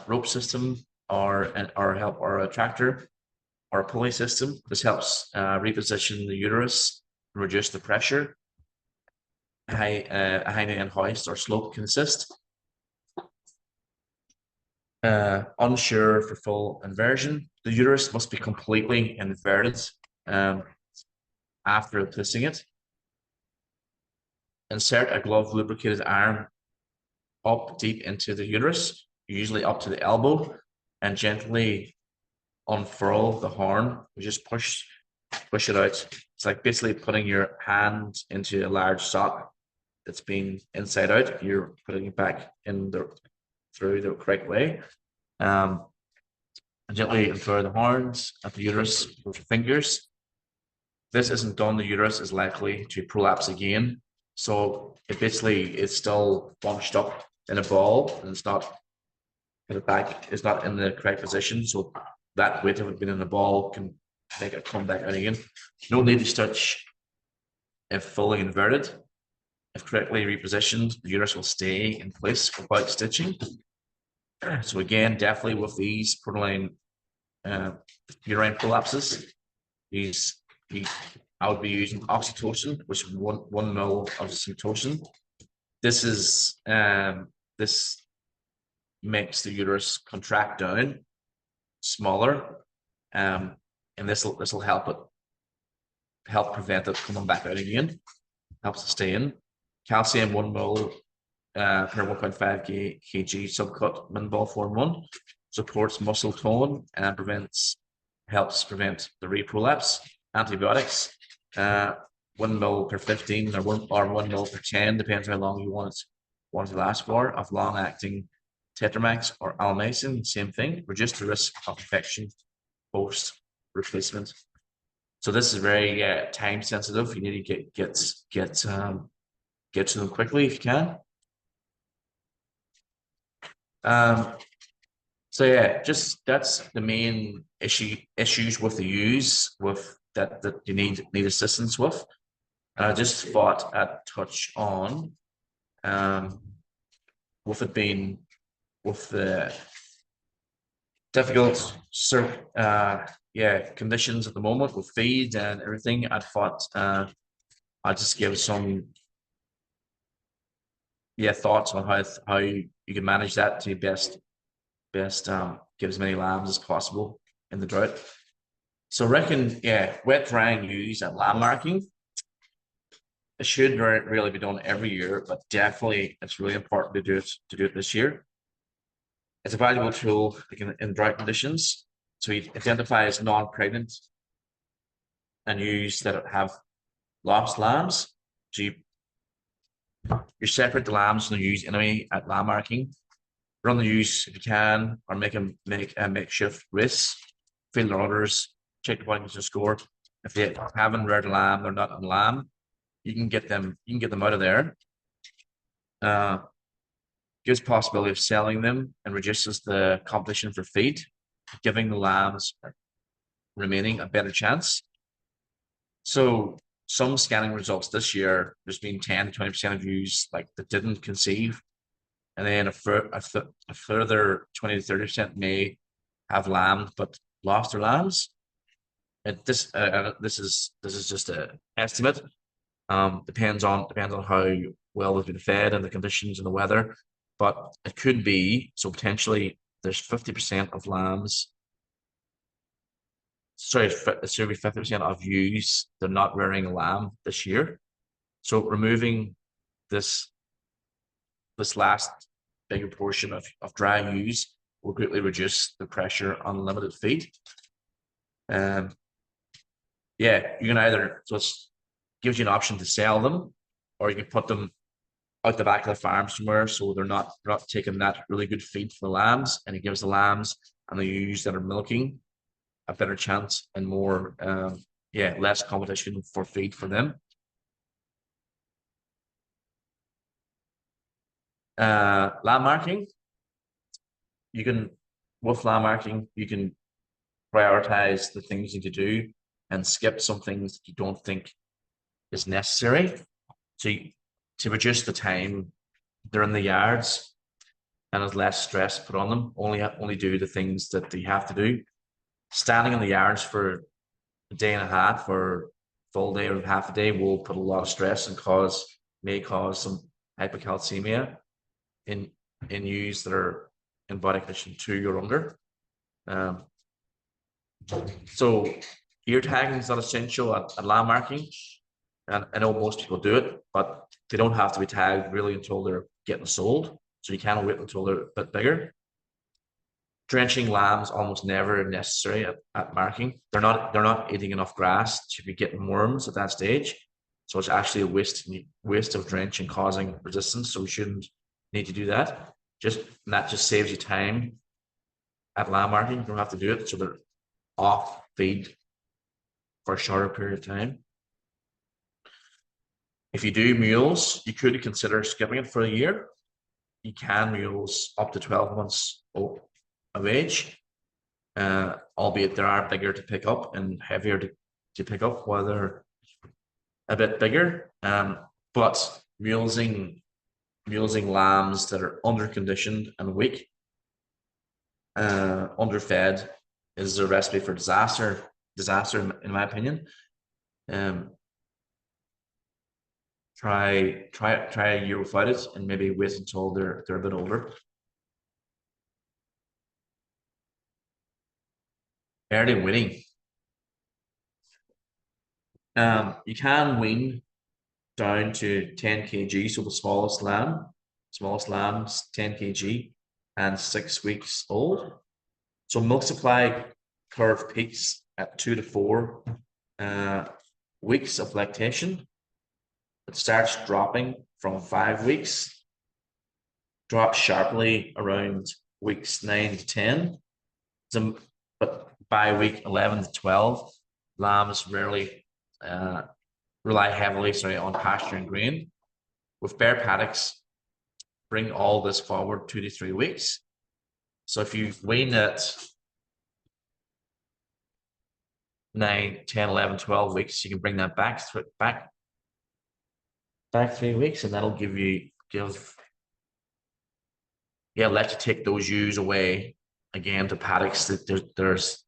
rope system or a tractor or a pulley system. This helps reposition the uterus and reduce the pressure. A hind end hoist or slope can assist. Unsure for full inversion. The uterus must be completely inverted after placing it. Insert a glove lubricated arm up deep into the uterus, usually up to the elbow, and gently unfurl the horn. You just push it out. It's like basically putting your hand into a large sock that's been inside out. You're putting it back in through the correct way. And gently unfurl the horns at the uterus with your fingers. If this isn't done, the uterus is likely to prolapse again. So it's still bunched up in a ball and it's not in the correct position. So that weight of it being in the ball can make it come back out again. No need to stitch if fully inverted. If correctly repositioned, the uterus will stay in place without stitching. So again, definitely with these borderline uterine prolapses, I would be using oxytocin, which is 1 ml of oxytocin. This makes the uterus contract down smaller, and this will help prevent it coming back out again. Helps it stay in. Calcium 1 ml per 1.5 kg subcut min ball form 1 supports muscle tone and helps prevent the reprolapse. Antibiotics 1 ml per 15 or 1 ml per 10, depends how long you want it to last for, of long-acting Tetramax or Alomycin, same thing, reduce the risk of infection post replacement. So this is very time sensitive. You need to get to them quickly if you can. So yeah, just that's the main issues with the use with that you need assistance with. And I just thought I'd touch on with it being with the difficult conditions at the moment with feed and everything. I thought I'd just give some thoughts on how you can manage that to best get as many lambs as possible in the drought. So I reckon wet drying ewes at lamb marking. it should really be done every year, but definitely it's really important to do it this year. It's a valuable tool in dry conditions. So it identifies non-pregnant and ewes that have lost lambs. So you separate the lambs from the ewes anyway at lamb marking. Run the ewes if you can, or make a makeshift race. Field their orders, check the body condition score. If they haven't reared a lamb, they're not on lamb. You can get them out of there. Gives possibility of selling them and reduces the competition for feed, giving the lambs remaining a better chance. So some scanning results this year, there's been 10 to 20% of ewes like that didn't conceive, and then a further 20 to 30% may have lambs but lost their lambs. This is just an estimate. Depends on how well they've been fed and the conditions and the weather, but it could be, so potentially there's 50% of lambs. Sorry, it should be 50% of ewes they're not rearing a lamb this year. So removing this last bigger portion of dry ewes will greatly reduce the pressure on limited feed. Yeah, you can either, so it gives you an option to sell them, or you can put them out the back of the farm somewhere so they're not taking that really good feed for the lambs, and it gives the lambs and the ewes that are milking a better chance and more less competition for feed for them. Lamb marking, with lamb marking you can prioritize the things you need to do and skip some things that you don't think is necessary. So to reduce the time they're in the yards and there's less stress put on them, only do the things that they have to do. Standing in the yards for a day and a half or full day or half a day will put a lot of stress and may cause some hypocalcemia in ewes that are in body condition 2 or under. So ear tagging is not essential at lamb marking, and I know most people do it, but they don't have to be tagged really until they're getting sold. So you can wait until they're a bit bigger. Drenching lambs almost never necessary at marking. They're not eating enough grass to be getting worms at that stage. So it's actually a waste of drenching causing resistance. So we shouldn't need to do that. That just saves you time at lamb marking. You don't have to do it. So they're off feed for a shorter period of time. If you do mules, you could consider skipping it for a year. You can mules up to 12 months of age, albeit they are bigger to pick up and heavier to pick up while they're a bit bigger. But mulesing lambs that are underconditioned and weak, underfed, is a recipe for disaster in my opinion. Try a year without it and maybe wait until they're a bit older. Early weaning. You can wean down to 10 kg, so the smallest lamb's 10 kg and 6 weeks old. So milk supply curve peaks at 2 to 4 weeks of lactation. It starts dropping from 5 weeks, drops sharply around weeks 9 to 10. But by week 11 to 12, lambs rarely rely heavily on pasture and grain. With bare paddocks, bring all this forward 2 to 3 weeks. So if you wean at 9, 10, 11, 12 weeks, you can bring that back 3 weeks, and that'll let you take those ewes away again to paddocks that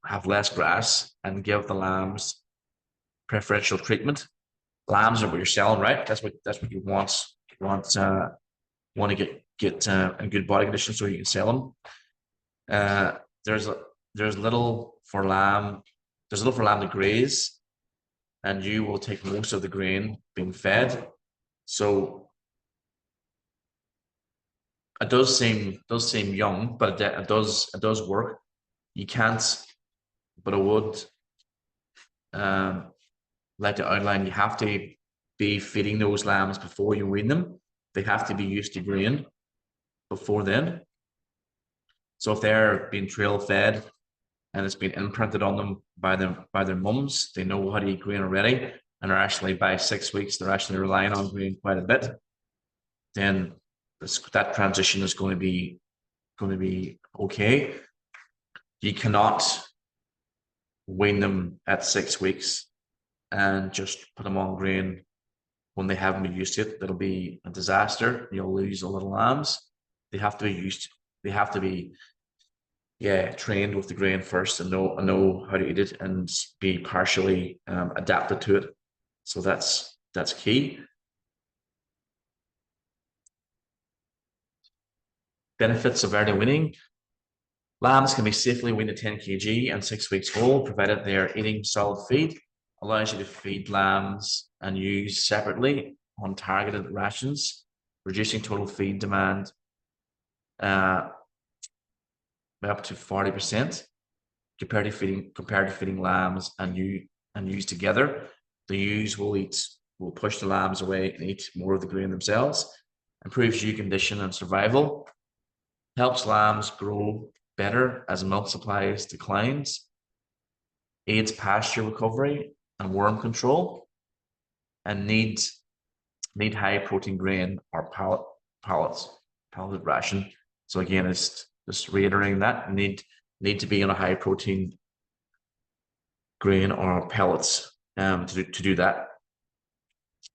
have less grass and give the lambs preferential treatment. Lambs are what you're selling, right? That's what you want. You want to get in good body condition so you can sell them. There's little for lamb to graze, and you will take most of the grain being fed. So it does seem young, but it does work. You can't, but I would like to outline. You have to be feeding those lambs before you wean them. They have to be used to grain before then. So if they're being trail fed and it's been imprinted on them by their mums, they know how to eat grain already, and are actually by 6 weeks they're actually relying on grain quite a bit. Then that transition is going to be okay. You cannot wean them at 6 weeks and just put them on grain when they haven't been used to it. That'll be a disaster. You'll lose the little lambs. They have to be used. They have to be trained with the grain first and know how to eat it and be partially adapted to it. So that's key. Benefits of early weaning. Lambs can be safely weaned at 10 kg and 6 weeks old, provided they are eating solid feed. Allows you to feed lambs and ewes separately on targeted rations, reducing total feed demand by up to 40% compared to feeding lambs and ewes together. The ewes will push the lambs away and eat more of the grain themselves. Improves ewe condition and survival. Helps lambs grow better as milk supplies declines. Aids pasture recovery and worm control. And need high protein grain or pellet ration. So again, it's just reiterating that need to be on a high protein grain or pellets to do that.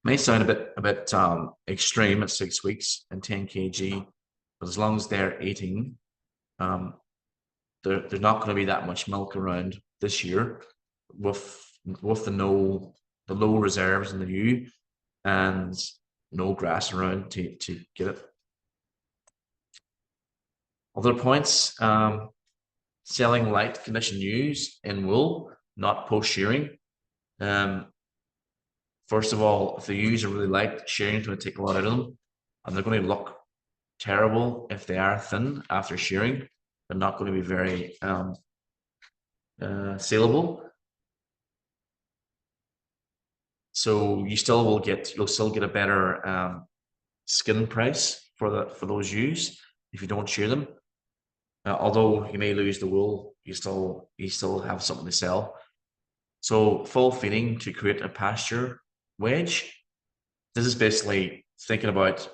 May sound a bit extreme at 6 weeks and 10 kg, but as long as they're eating, there's not going to be that much milk around this year with the low reserves in the ewe and no grass around to get it. Other points, selling light conditioned ewes in wool, not post shearing. First of all, if the ewes are really light, shearing is going to take a lot out of them, and they're going to look terrible if they are thin after shearing. They're not going to be very saleable. So you'll still get a better skin price for those ewes if you don't shear them. Although you may lose the wool, you still have something to sell. So full feeding to create a pasture wedge. This is basically thinking about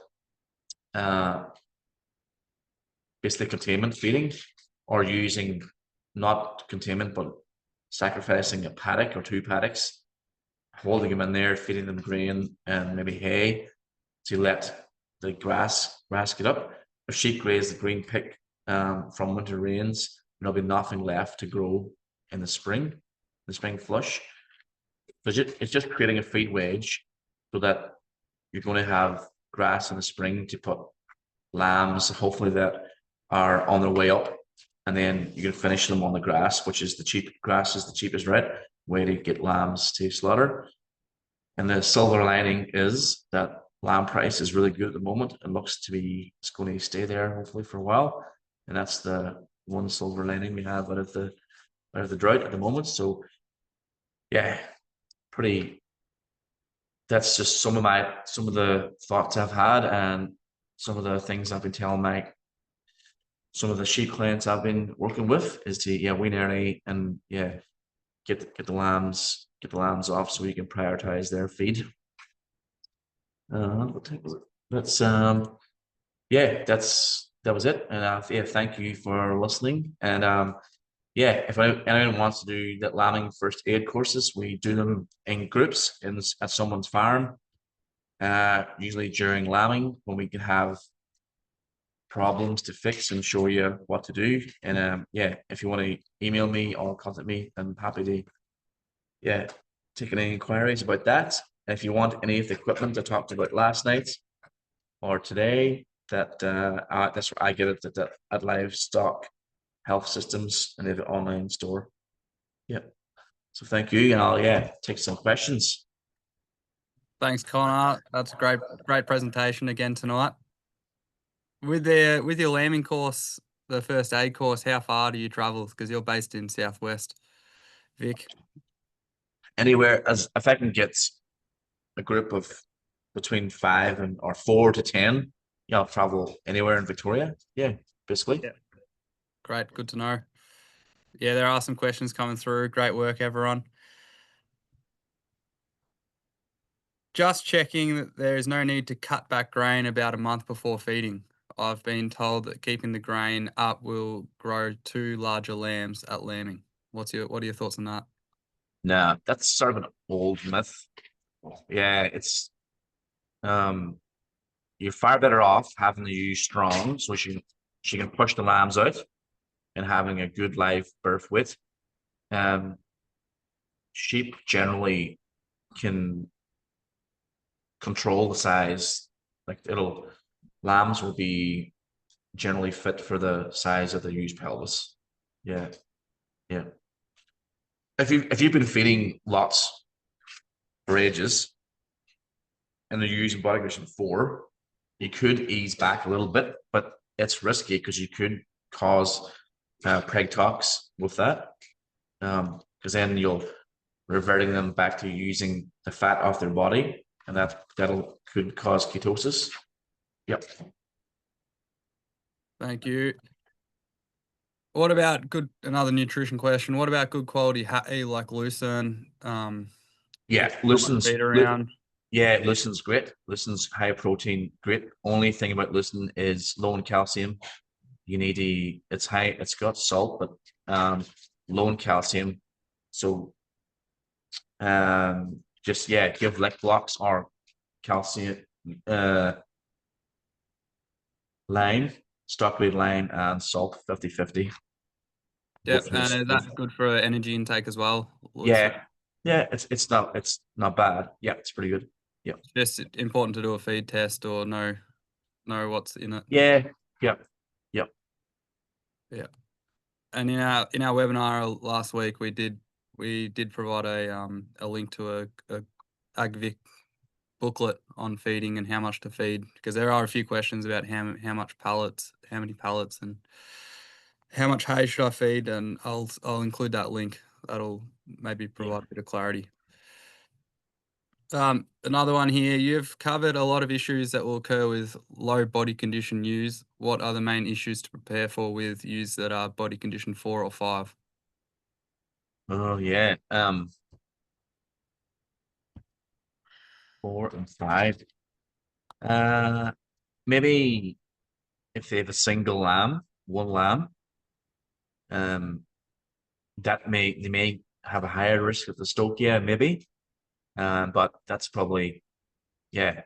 basically containment feeding, or using not containment but sacrificing a paddock or 2 paddocks, holding them in there, feeding them grain and maybe hay to let the grass get up. If sheep graze the green pick from winter rains, there'll be nothing left to grow in the spring flush. It's just creating a feed wedge so that you're going to have grass in the spring to put lambs, hopefully, that are on their way up, and then you can finish them on the grass, which is the cheapest way to get lambs to slaughter. And the silver lining is that lamb price is really good at the moment. It looks to be it's going to stay there hopefully for a while, and that's the one silver lining we have out of the drought at the moment. So yeah, that's just some of the thoughts I've had and some of the things I've been telling some of the sheep clients I've been working with is to wean early and get the lambs off so we can prioritize their feed. That was it. And thank you for listening. And if anyone wants to do the lambing first aid courses, we do them in groups at someone's farm. Usually during lambing, when we can have problems to fix and show you what to do. And if you want to email me or contact me, I'm happy to take any inquiries about that. If you want any of the equipment I talked about last night or today, that's where I get it at Livestock Health Systems, and they have an online store. So thank you, and I'll take some questions. Thanks, Connor. That's a great presentation again tonight. With your lambing course, the first aid course, how far do you travel? Because you're based in Southwest Vic. Anywhere as if I can get a group of between 4 to 10, yeah, I'll travel anywhere in Victoria. Yeah, basically. Yeah. Great, good to know. Yeah, there are some questions coming through. Great work, everyone. Just checking that there is no need to cut back grain about a month before feeding. I've been told that keeping the grain up will grow 2 larger lambs at lambing. What are your thoughts on that? Nah, that's sort of an old myth. Yeah, it's um you're far better off having the ewe strong so she can push the lambs out and having a good live birth weight. Um, sheep generally can control the size. Like it'll lambs will be generally fit for the size of the ewe's pelvis. Yeah, yeah. If you've been feeding lots for ages and they're using body condition 4, you could ease back a little bit, but it's risky because you could cause preg tox with that. Because then you'll reverting them back to using the fat off their body, and that'll could cause ketosis. Yep. Thank you. What about another nutrition question. What about good quality hay like lucerne? Yeah, If not much feed around. yeah, lucerne's great. Lucerne's high protein, great. Only thing about lucerne is low in calcium. You need it's high, it's got salt, but low in calcium. So just yeah, give lick blocks or calcium line, stockweed line and salt 50-50. Yep, Both and loose is both that good for energy intake as well? Lucerne. yeah. Yeah, it's not bad. Yeah, it's pretty good. Yeah. Just important to do a feed test or know what's in it. Yeah. Yeah. Yeah. Yeah. And in our webinar last week, we did provide a link to a AgVic booklet on feeding and how much to feed, because there are a few questions about how many pallets, and how much hay should I feed, and I'll include that link. That'll maybe Yeah. provide a bit of clarity. Another one here. You've covered a lot of issues that will occur with low body condition ewes. What are the main issues to prepare for with ewes that are body condition 4 or 5? Oh yeah. 4 and 5. Uh maybe if they have a single lamb, one lamb, um they may have a higher risk of the stroke, yeah, maybe. But that's probably yeah,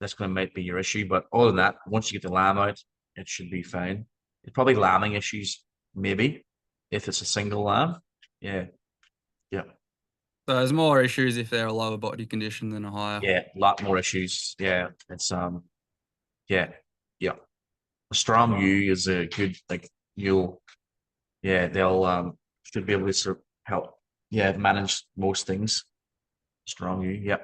that's gonna might be your issue. But other than that, once you get the lamb out, it should be fine. It's probably lambing issues, maybe, if it's a single lamb. Yeah, yeah, So there's more issues if they're a lower body condition than a higher. yeah. A lot more issues. Yeah, it's yeah, yeah. A strong U is a good like you'll yeah they'll should be able to sort of help yeah manage most things. Strong U, yeah.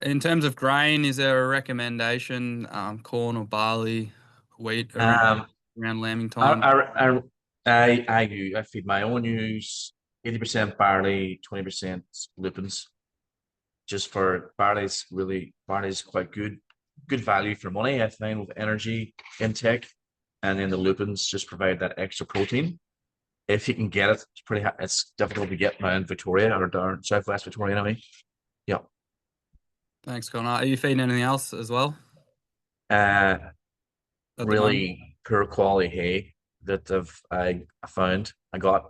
In terms of grain, is there a recommendation, corn or barley, wheat Um, around lambing I time? I I feed my own ewes 80% barley, 20% lupins. Just for barley's quite good value for money, I find, with energy intake, and then the lupins just provide that extra protein. If you can get it, it's difficult to get now in Victoria or down Southwest Victoria anyway. Yeah. Thanks, Connor. Are you feeding anything else as well Uh at the moment? really poor quality hay that I found. I got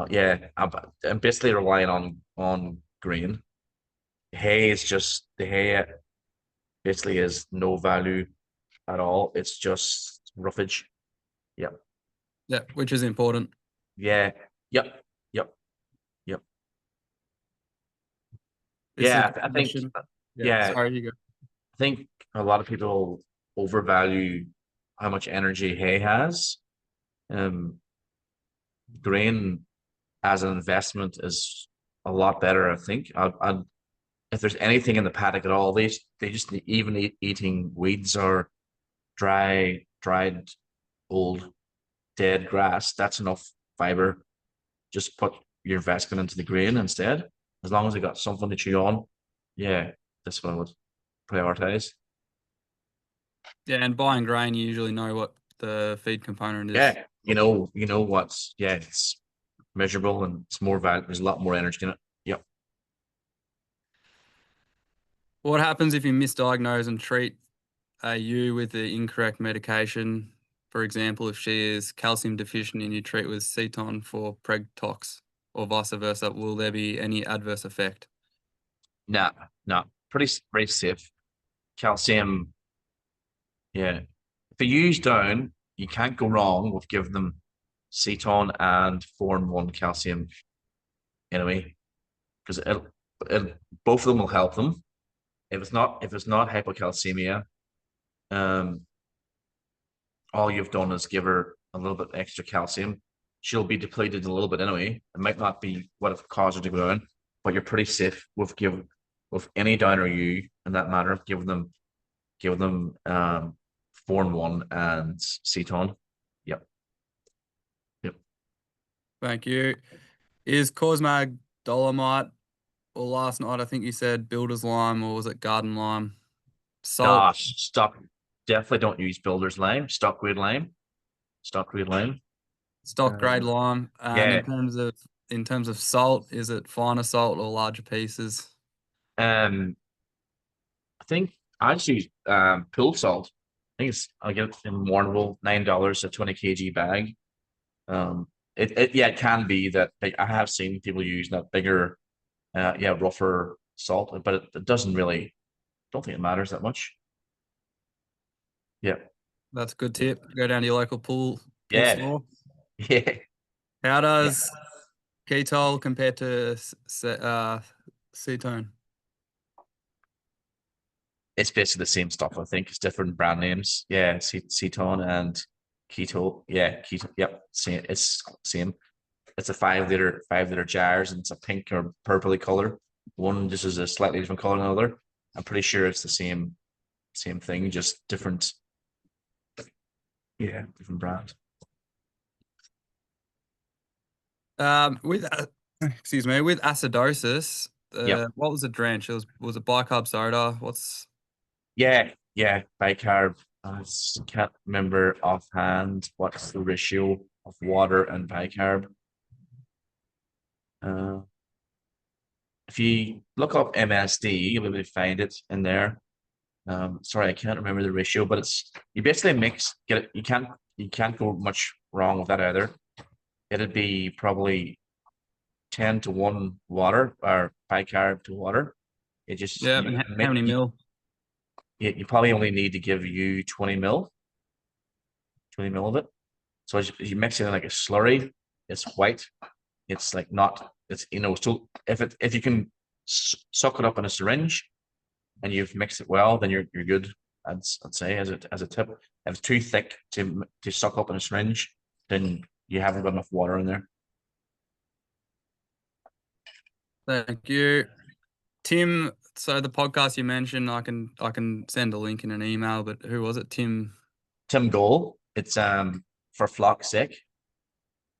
yeah, I'm basically relying on grain. Hay is just the hay basically is no value at all. It's just roughage. Yep. Yeah, which is important. Yeah. Yep. Yep. Yep. This is Yeah. I a think. question. Yeah, Yeah. sorry, you go. I think a lot of people overvalue how much energy hay has. Um, Grain as an investment is. a lot better. I think. If there's anything in the paddock at all, they just even eating weeds or dried old dead grass. That's enough fiber. Just put your investment into the grain instead. As long as they got something to chew on, yeah, that's what I would prioritize. Yeah, and buying grain, you usually know what the feed component is. Yeah, you know what's yeah, it's measurable and it's more value. There's a lot more energy in it. Yep. What happens if you misdiagnose and treat a ewe with the incorrect medication? For example, if she is calcium deficient and you treat with ceton for preg tox, or vice versa, will there be any adverse effect? Nah, nah, pretty safe. Calcium, yeah. If they use down, you can't go wrong with giving them ceton and 4-in-1 calcium anyway, because it both of them will help them. If it's not hypocalcemia, um, all you've done is give her a little bit extra calcium. She'll be depleted a little bit anyway. It might not be what it caused her to go down, but you're pretty safe with any downer you in that matter. Give them 4-in-1 and ceton. Yep, yep. Thank you. Is Cosmag dolomite, or last night I think you said builder's lime, or was it garden lime? Salt, Nah, stock. Definitely don't use builder's lime. Stock grade lime. Stock grade lime. stock grade Uh, lime. And yeah. in terms of salt, is it finer salt or larger pieces? I think I just use pool salt. I get it in Warrnambool, $9 a 20 kg bag. Um, yeah, it can be that I have seen people use that bigger, yeah, rougher salt, but it doesn't really. Don't think it matters that much. Yeah, That's a good tip. Go down to your local pool yeah, store. yeah, How yeah. does ketol compare to cetone? It's basically the same stuff. I think it's different brand names. Yeah, Ceton and Keto. Yeah, Keto. Yep, same. It's same. It's a 5 liter jars, and it's a pink or purpley color. One just is a slightly different color than the other. I'm pretty sure it's the same thing, just different. Yeah, different brand. With excuse me, with acidosis, Yep. what was the drench? Was it bicarb soda? What's Yeah. Bicarb. I can't remember offhand what's the ratio of water and bicarb. Uh, if you look up MSD, you'll be able to find it in there. Sorry, I can't remember the ratio, but it's you basically get it. You can't go much wrong with that either. It'd be probably 10 to 1 water or bicarb to water. It just yeah? And how many mil? you probably only need to give you 20 mil of it. So as you mix it in like a slurry, it's white. It's like not. It's so if you can suck it up in a syringe and you've mixed it well, then you're good. I'd say as a tip. If it's too thick to suck up in a syringe, then you haven't got enough water in there. Thank you, Tim. So the podcast you mentioned, I can send a link in an email. But who was it? Tim. Tim Goal, it's for Flock's sake.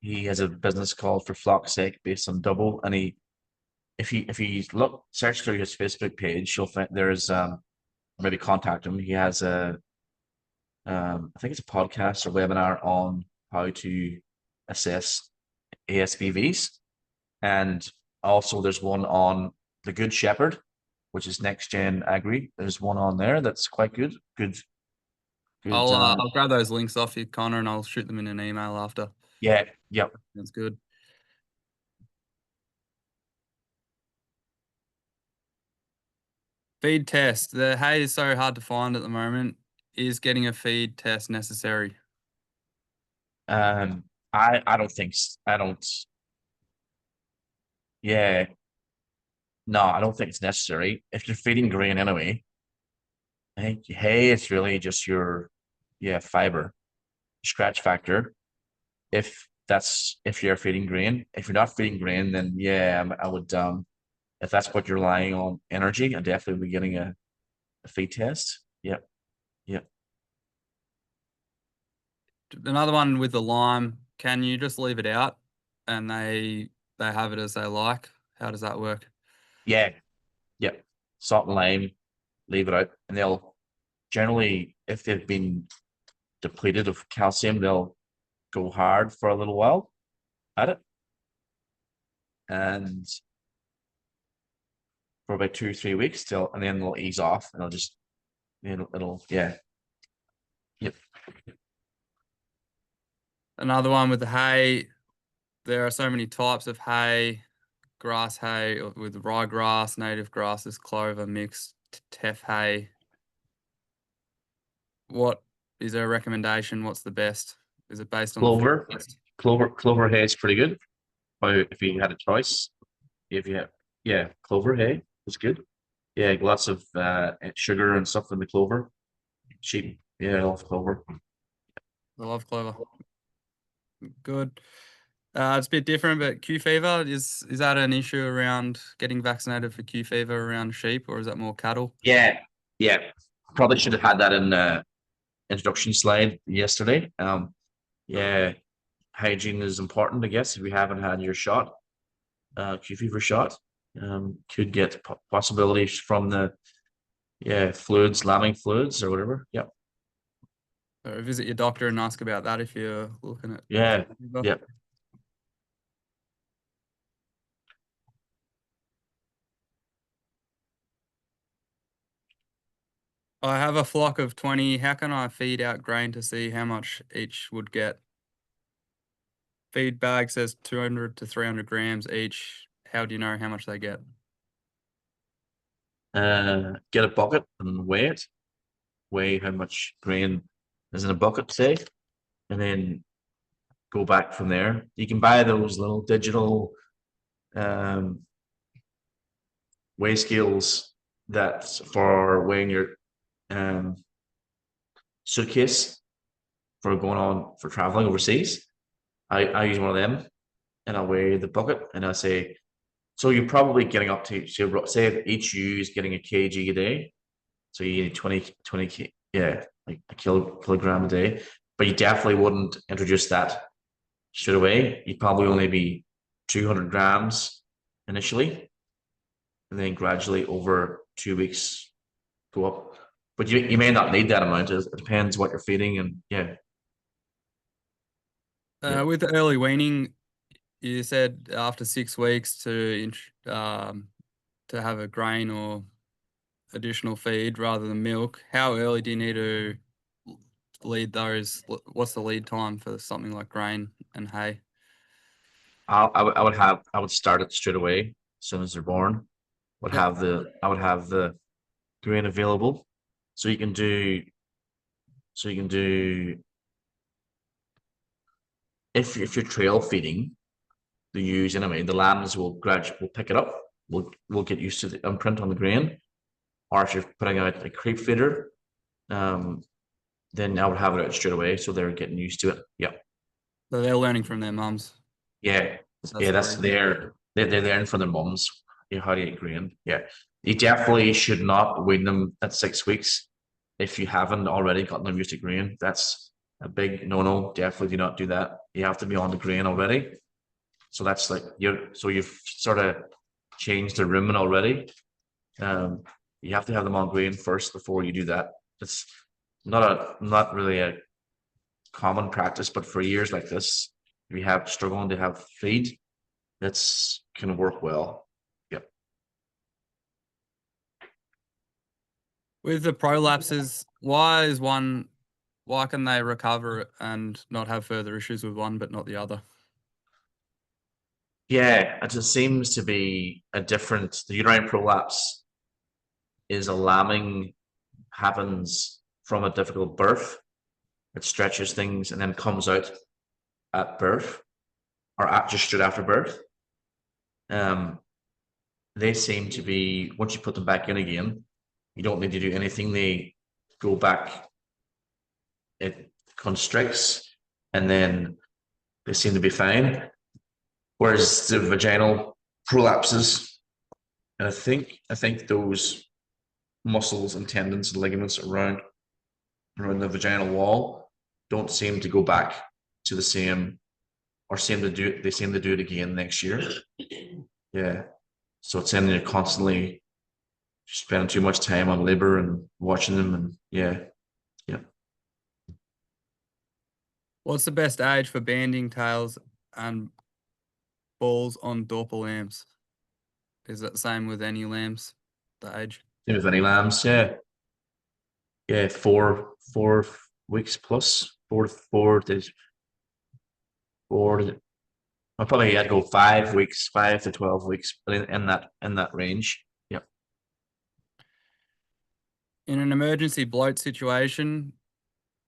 He has a business called For Flock's Sake based on Double, and if you look search through his Facebook page, you'll find there's maybe contact him. He has I think it's a podcast or webinar on how to assess ASBVs. And also there's one on the Good Shepherd, which is next gen agri. There's one on there that's quite good. Good. I'll grab those links off you, Connor, and I'll shoot them in an email after. Yeah, yep. That's good. Feed test. The hay is so hard to find at the moment. Is getting a feed test necessary? Um, I don't think I don't. Yeah, no, I don't think it's necessary. If you're feeding grain anyway, I think hay is really just your fiber scratch factor. If that's if you're feeding grain. If you're not feeding grain, then yeah, I would if that's what you're relying on energy, I'd definitely be getting a feed test. Yep, yep. Another one with the lime, can you just leave it out and they have it as they like? How does that work? Yeah, yep. Salt and lime, leave it out, and they'll generally, if they've been depleted of calcium, they'll go hard for a little while at it, and for about 2 or 3 weeks till, and then they'll ease off, and it'll yeah, yep. Another one with the hay, there are so many types of hay, grass hay with ryegrass, native grasses, clover, mixed, teff hay. What is there a recommendation? What's the best? Is it based on the food Clover, list? clover hay is pretty good. If you had a choice, if you have, yeah, clover hay is good. Yeah, lots of sugar and stuff in the clover. Cheap. Yeah, I love clover. I love clover. Good. It's a bit different, but Q fever is that an issue around getting vaccinated for Q fever around sheep, or is that more cattle? Yeah, yeah. Probably should have had that in introduction slide yesterday. Yeah, hygiene is important, I guess. If you haven't had your shot, Q fever shot, could get possibilities from the fluids, lambing fluids or whatever. Yeah, Or visit your doctor and ask about that if you're looking at yeah, Q fever. yeah. I have a flock of 20. How can I feed out grain to see how much each would get? Feed bag says 200 to 300 grams each. How do you know how much they get? Get a bucket and weigh it. Weigh how much grain is in a bucket, say, and then go back from there. You can buy those little digital um, weigh scales that for weighing your um, suitcase for going on for traveling overseas. I use one of them and I weigh the bucket and I say, so you're probably getting up to, say each you is getting a kg a day. So you need 20, yeah, like a kilogram a day. But you definitely wouldn't introduce that straight away. You'd probably only be 200 grams initially, and then gradually over 2 weeks go up. But you may not need that amount. It depends what you're feeding, and yeah, yeah. With the early weaning, you said after 6 weeks to have a grain or additional feed rather than milk. How early do you need to lead those? What's the lead time for something like grain and hay? I would start it straight away as soon as they're born. Yep. I would have the grain available, so you can do so you can do if you're trail feeding the ewes anyway, the lambs will pick it up. Will get used to the imprint on the grain. Or if you're putting out a creep feeder, um, then I would have it out straight away, so they're getting used to it. Yeah, So they're learning from their mums. yeah, That's yeah. the That's reason. they're learning from their mums. Yeah, how to eat grain. Yeah, you definitely should not wean them at 6 weeks if you haven't already gotten them used to grain. That's a big no. Definitely do not do that. You have to be on the grain already. So that's like you've sort of changed the rumen already. Um, you have to have them on grain first before you do that. It's not really a common practice, but for years like this, if you have struggling to have feed, that's can work well. Yep. With the prolapses, why can they recover and not have further issues with one but not the other? Yeah, it just seems to be a different. The uterine prolapse is a lambing happens from a difficult birth. It stretches things and then comes out at birth or just straight after birth. Um, they seem to be once you put them back in again, you don't need to do anything. They go back, it constricts, and then they seem to be fine. Whereas the vaginal prolapses, and I think those muscles and tendons and ligaments around the vaginal wall don't seem to go back to the same, or seem to do it again next year. Yeah. So it's saying you're constantly spending too much time on labor and watching them, and yeah, yeah. What's the best age for banding tails and balls on Dorper lambs? Is that the same with any lambs, the age? Same with any lambs, yeah. Yeah, 4 weeks plus, 4 days, four. I probably had to go 5 weeks, 5 to 12 weeks, but in that range. Yeah. In an emergency bloat situation,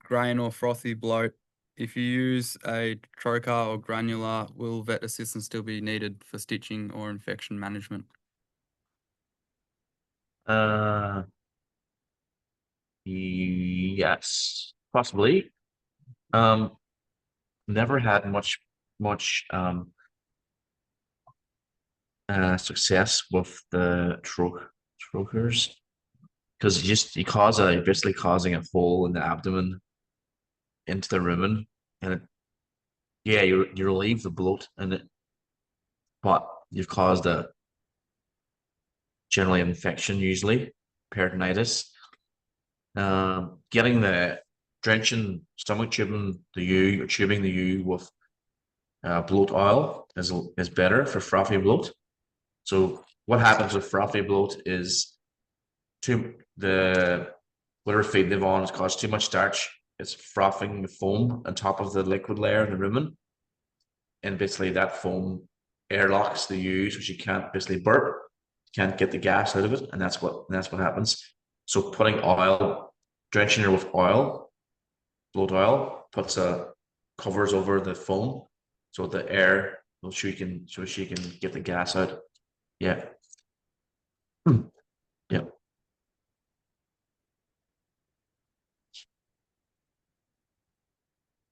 grain or frothy bloat, if you use a trocar or granular, will vet assistance still be needed for stitching or infection management? Uh, yes, possibly. Um, Never had much success with the trokers, because you're basically causing a hole in the abdomen into the rumen, and yeah, you relieve the bloat in it, but you've caused a generally infection, usually peritonitis. Getting the drenching stomach tubing the U or tubing the U with bloat oil is better for frothy bloat. So what happens with frothy bloat is the whatever feed they've on has caused too much starch. It's frothing the foam on top of the liquid layer in the rumen, and basically that foam airlocks the U's, which you can't basically burp, can't get the gas out of it, and that's what happens. So putting oil, drenching her with oil, bloat oil, covers over the foam, so the air, so she can get the gas out. Yeah. Yeah.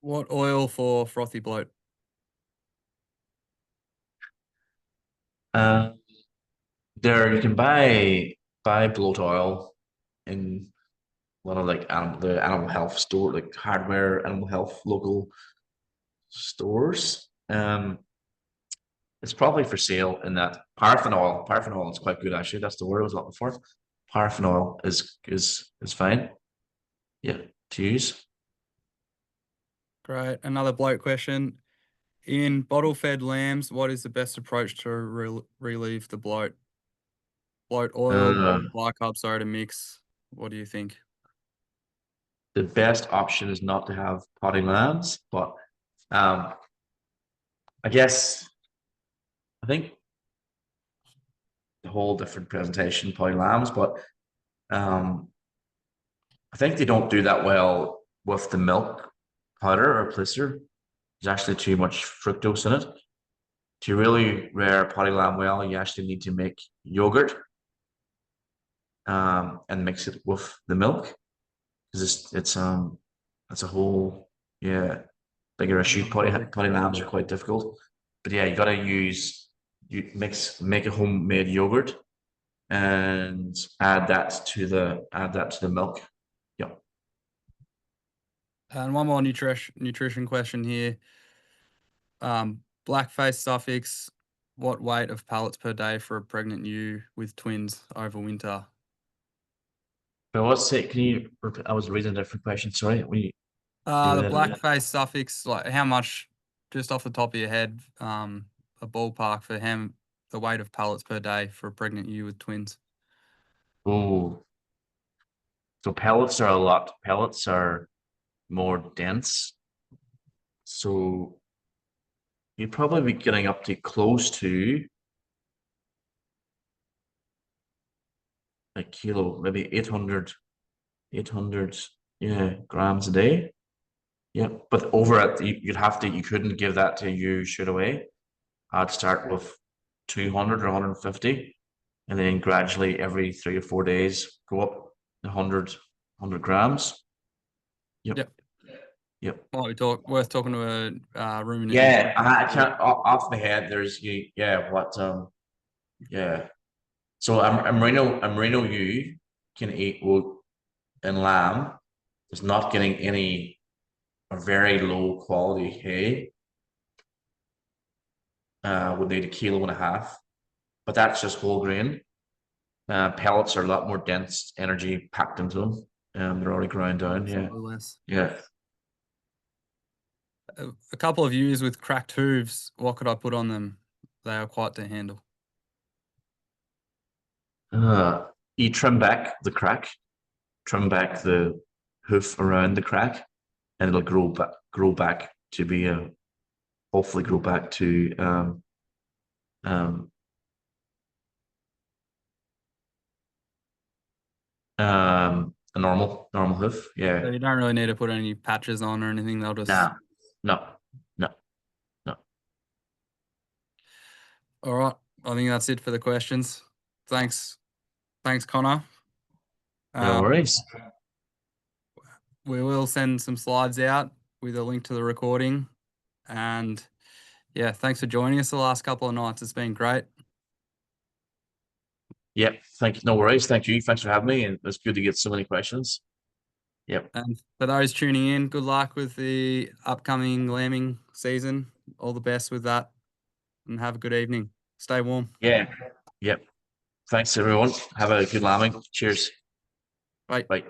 What oil for frothy bloat? Uh, there you can buy bloat oil in a lot of like the animal health store, like hardware animal health local stores. It's probably for sale in that paraffin oil. Paraffin oil is quite good actually. That's the word I was looking for. Paraffin oil is fine. Yeah, to use. Great. Another bloat question. In bottle-fed lambs, what is the best approach to relieve the bloat? Bloat oil Uh, or bicarb soda mix? What do you think? the best option is not to have potting lambs, but um, I guess I think the whole different presentation potting lambs, but um, I think they don't do that well with the milk powder or blister. There's actually too much fructose in it. To really rear potting lamb well, you actually need to make yogurt and mix it with the milk, because it's a whole, yeah, bigger issue. Potty lambs are quite difficult, but yeah, you got to make a homemade yogurt and add that to the milk. Yeah. And one more nutrition question here. Blackface suffix. What weight of pallets per day for a pregnant ewe with twins over winter? But what's it? Can you? I was reading a different question. Sorry. The Yeah. blackface suffix, like how much, just off the top of your head, a ballpark for the weight of pallets per day for a pregnant ewe with twins? Oh, so pellets are more dense. So you'd probably be getting up to close to a kilo, maybe 800, yeah, grams a day. Yeah, but over at you couldn't give that to you straight away. I'd start with 200 or 150, and then gradually every 3 or 4 days go up 100 grams. Yep. Yep. Yep. Might be worth talking to a ruminant Yeah, nutritionist. I can't off my head. There's you. Yeah, what? Yeah. So a merino ewe can eat wool and lamb is not getting any or very low quality hay. Would need 1.5 kilos, but that's just whole grain. Pellets are a lot more dense energy packed into them. They're already ground down. Yeah, Slightly less. yeah. A couple of ewes with cracked hooves. What could I put on them? They are quite to handle. You trim back the crack, trim back the hoof around the crack, and it'll grow back to be a hopefully grow back to um, a normal hoof. So Yeah. you don't really need to put any patches on or anything. They'll just. Nah. No. No. No. All right. I think that's it for the questions. Thanks, Connor. No Uh, worries. we will send some slides out with a link to the recording. And yeah, thanks for joining us the last couple of nights. It's been great. Yep. Thank you. No worries. Thank you. Thanks for having me. And it's good to get so many questions. Yep. And for those tuning in, good luck with the upcoming lambing season. All the best with that and have a good evening. Stay warm. Yeah. Yep. Thanks everyone. Have a good lambing. Cheers. Bye. Bye.